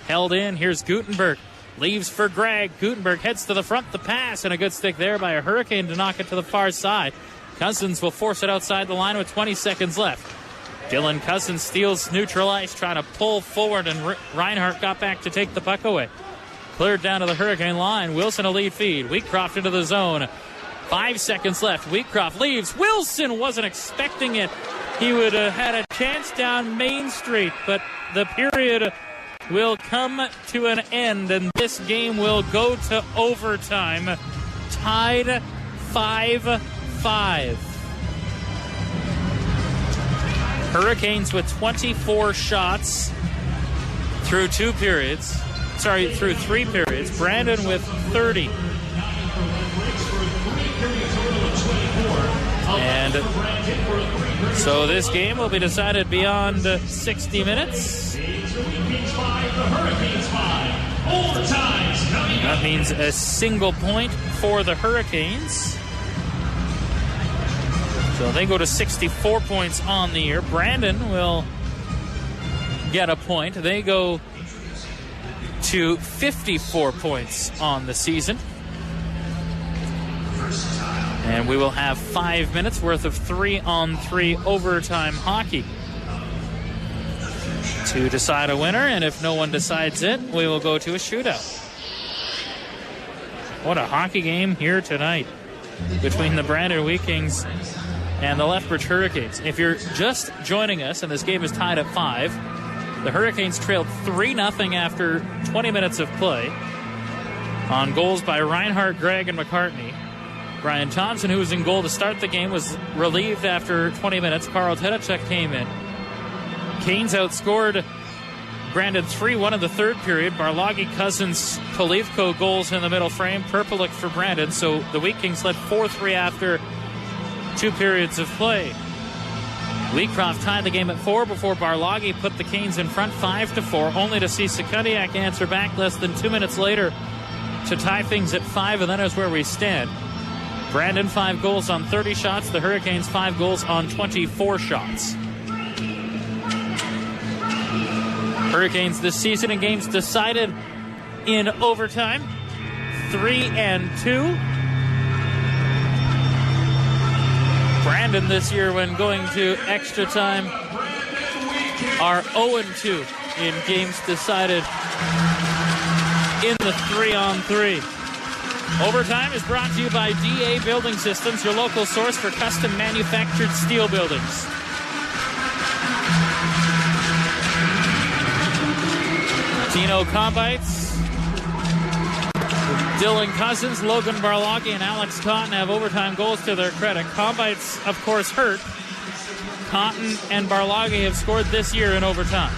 Held in. Here's Gutenberg. Leaves for Gregg. Gutenberg heads to the front. The pass and a good stick there by a Hurricane to knock it to the far side. Cousins will force it outside the line with 20 seconds left. Dylan Cousins steals neutral ice, trying to pull forward, and Reinhart got back to take the puck away. Cleared down to the Hurricane line. Wilson a lead feed. Wheatcroft into the zone. 5 seconds left. Wheatcroft leaves. Wilson wasn't expecting it. He would have had a chance down Main Street, but the period will come to an end, and this game will go to overtime. Tied 5-5. Hurricanes with 24 shots through 3 periods. Brandon with 30. And so this game will be decided beyond 60 minutes. That means a single point for the Hurricanes. So they go to 64 points on the year. Brandon will get a point. They go to 54 points on the season. And we will have 5 minutes worth of 3-on-3 overtime hockey to decide a winner. And if no one decides it, we will go to a shootout. What a hockey game here tonight between the Brandon Wheat Kings and the Lethbridge Hurricanes. If you're just joining us and this game is tied at 5, the Hurricanes trailed 3-0 after 20 minutes of play on goals by Reinhart, Gregg, and McCartney. Brian Thompson, who was in goal to start the game, was relieved after 20 minutes. Carl Tedachuk came in. Canes outscored Brandon 3-1 in the third period. Barloghi, Cousins, Polivko goals in the middle frame. Perpelik for Brandon. So the Wheat Kings led 4-3 after 2 periods of play. Wheatcroft tied the game at 4 before Barloghi put the Canes in front 5-4, only to see Sekundiak answer back less than 2 minutes later to tie things at 5, and that is where we stand. Brandon 5 goals on 30 shots. The Hurricanes 5 goals on 24 shots. Hurricanes this season in games decided in overtime. 3-2. Brandon this year, when going to extra time, are 0-2 in games decided in the 3-on-3. Overtime is brought to you by DA Building Systems, your local source for custom manufactured steel buildings. Tino Combites, Dylan Cousins, Logan Barloghi, and Alex Cotton have overtime goals to their credit. Combites, of course, hurt. Cotton and Barloghi have scored this year in overtime.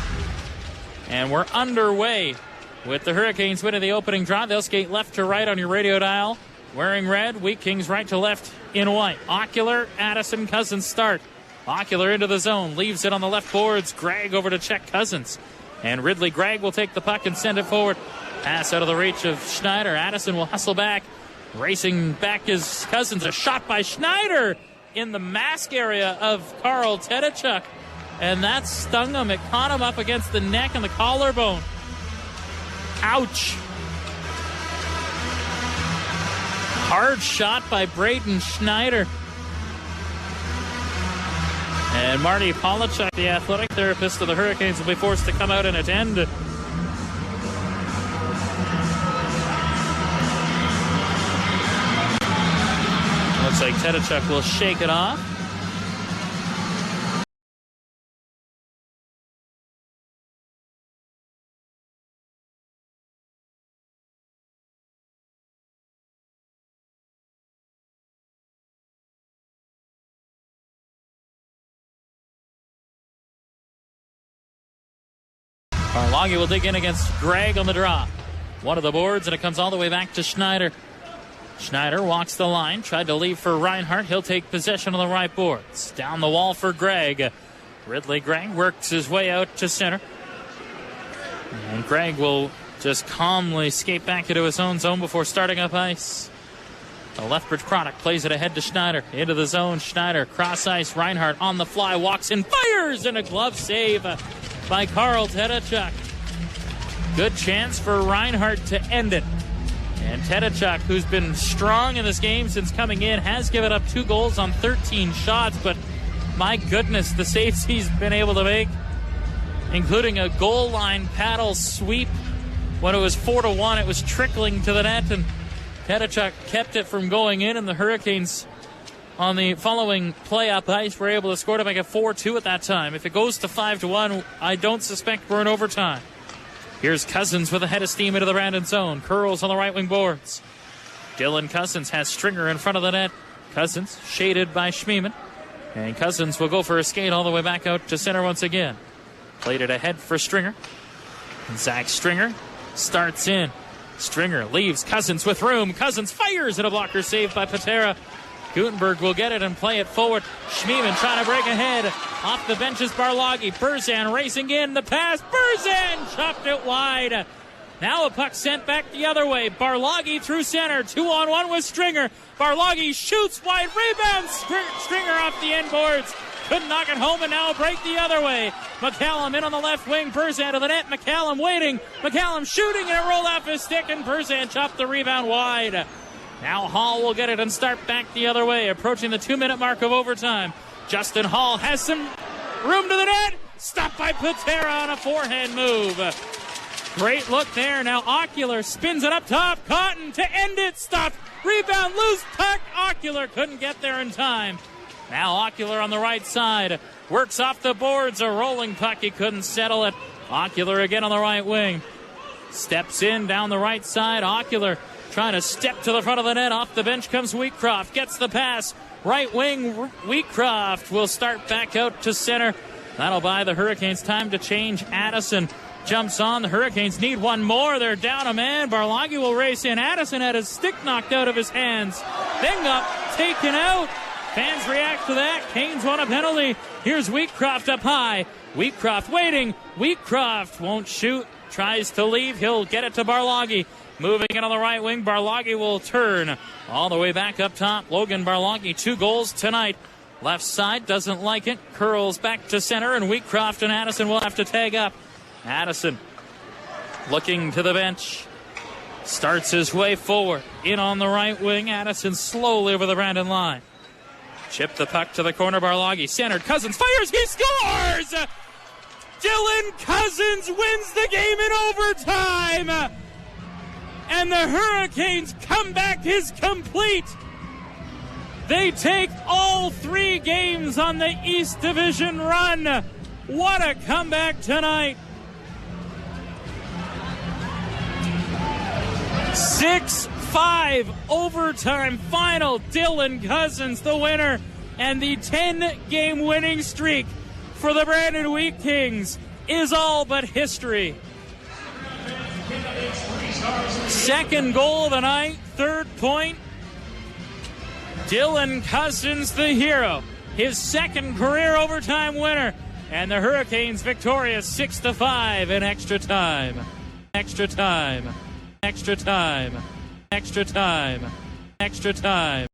And we're underway with the Hurricanes winning the opening draw. They'll skate left to right on your radio dial. Wearing red, Wheat Kings right to left in white. Ocular, Addison, Cousins start. Ocular into the zone, leaves it on the left boards. Gregg over to check Cousins. And Ridley Gregg will take the puck and send it forward. Pass out of the reach of Schneider. Addison will hustle back. Racing back is Cousins. A shot by Schneider in the mask area of Carl Tedachuk. And that stung him. It caught him up against the neck and the collarbone. Ouch. Hard shot by Braden Schneider. And Marty Polachuk, the athletic therapist of the Hurricanes, will be forced to come out and attend. Looks like Tedachuk will shake it off. Barloggy will dig in against Gregg on the draw. One of the boards, and it comes all the way back to Schneider. Schneider walks the line, tried to leave for Reinhardt. He'll take possession on the right boards. Down the wall for Gregg. Ridley Gregg works his way out to center. And Gregg will just calmly skate back into his own zone before starting up ice. The Lethbridge product plays it ahead to Schneider. Into the zone, Schneider, cross ice, Reinhardt on the fly, walks in, fires, and a glove save by Carl Tedachuk. Good chance for Reinhardt to end it. And Tedachuk, who's been strong in this game since coming in, has given up 2 goals on 13 shots, but my goodness, the saves he's been able to make, including a goal line paddle sweep. When it was 4-1, it was trickling to the net, and Tedachuk kept it from going in, and the Hurricanes on the following play up ice were able to score to make it 4-2 at that time. If it goes to 5-1, I don't suspect we're in overtime. Here's Cousins with a head of steam into the Brandon zone. Curls on the right wing boards. Dylan Cousins has Stringer in front of the net. Cousins shaded by Schmiemann. And Cousins will go for a skate all the way back out to center once again. Played it ahead for Stringer. And Zach Stringer starts in. Stringer leaves Cousins with room. Cousins fires at a blocker saved by Patera. Gutenberg will get it and play it forward. Schmiemann trying to break ahead. Off the bench is Barloggy. Burzan racing in. The pass. Burzan chopped it wide. Now a puck sent back the other way. Barloggy through center. 2-on-1 with Stringer. Barloggy shoots wide. Rebound. Stringer off the end boards. Couldn't knock it home, and now a break the other way. McCallum in on the left wing. Burzan to the net. McCallum waiting. McCallum shooting, and it rolled off his stick, and Burzan chopped the rebound wide. Now Hall will get it and start back the other way, approaching the 2-minute mark of overtime. Justin Hall has some room to the net. Stopped by Patera on a forehand move. Great look there. Now Ocular spins it up top. Cotton to end it. Stopped. Rebound. Loose puck. Ocular couldn't get there in time. Now Ocular on the right side. Works off the boards. A rolling puck. He couldn't settle it. Ocular again on the right wing. Steps in down the right side. Ocular trying to step to the front of the net. Off the bench comes Wheatcroft. Gets the pass. Right wing, Wheatcroft will start back out to center. That'll buy the Hurricanes time to change. Addison jumps on. The Hurricanes need one more. They're down a man. Barloggy will race in. Addison had his stick knocked out of his hands. Then got taken out. Fans react to that. Canes want a penalty. Here's Wheatcroft up high. Wheatcroft waiting. Wheatcroft won't shoot. Tries to leave. He'll get it to Barloggy. Moving in on the right wing. Barloggy will turn all the way back up top. Logan Barloggy, 2 goals tonight. Left side doesn't like it. Curls back to center, and Wheatcroft and Addison will have to tag up. Addison looking to the bench. Starts his way forward. In on the right wing. Addison slowly over the Brandon line. Chip the puck to the corner. Barloggy centered. Cousins fires. He scores! Dylan Cousins wins the game in overtime. And the Hurricanes' comeback is complete. They take all 3 games on the East Division run. What a comeback tonight. 6-5 overtime final. Dylan Cousins the winner, and the 10-game winning streak for the Brandon Wheat Kings is all but history. Second goal of the night, 3rd point. Dylan Cousins the hero, his 2nd career overtime winner, and the Hurricanes victorious 6-5 in extra time. Extra time. Extra time. Extra time. Extra time.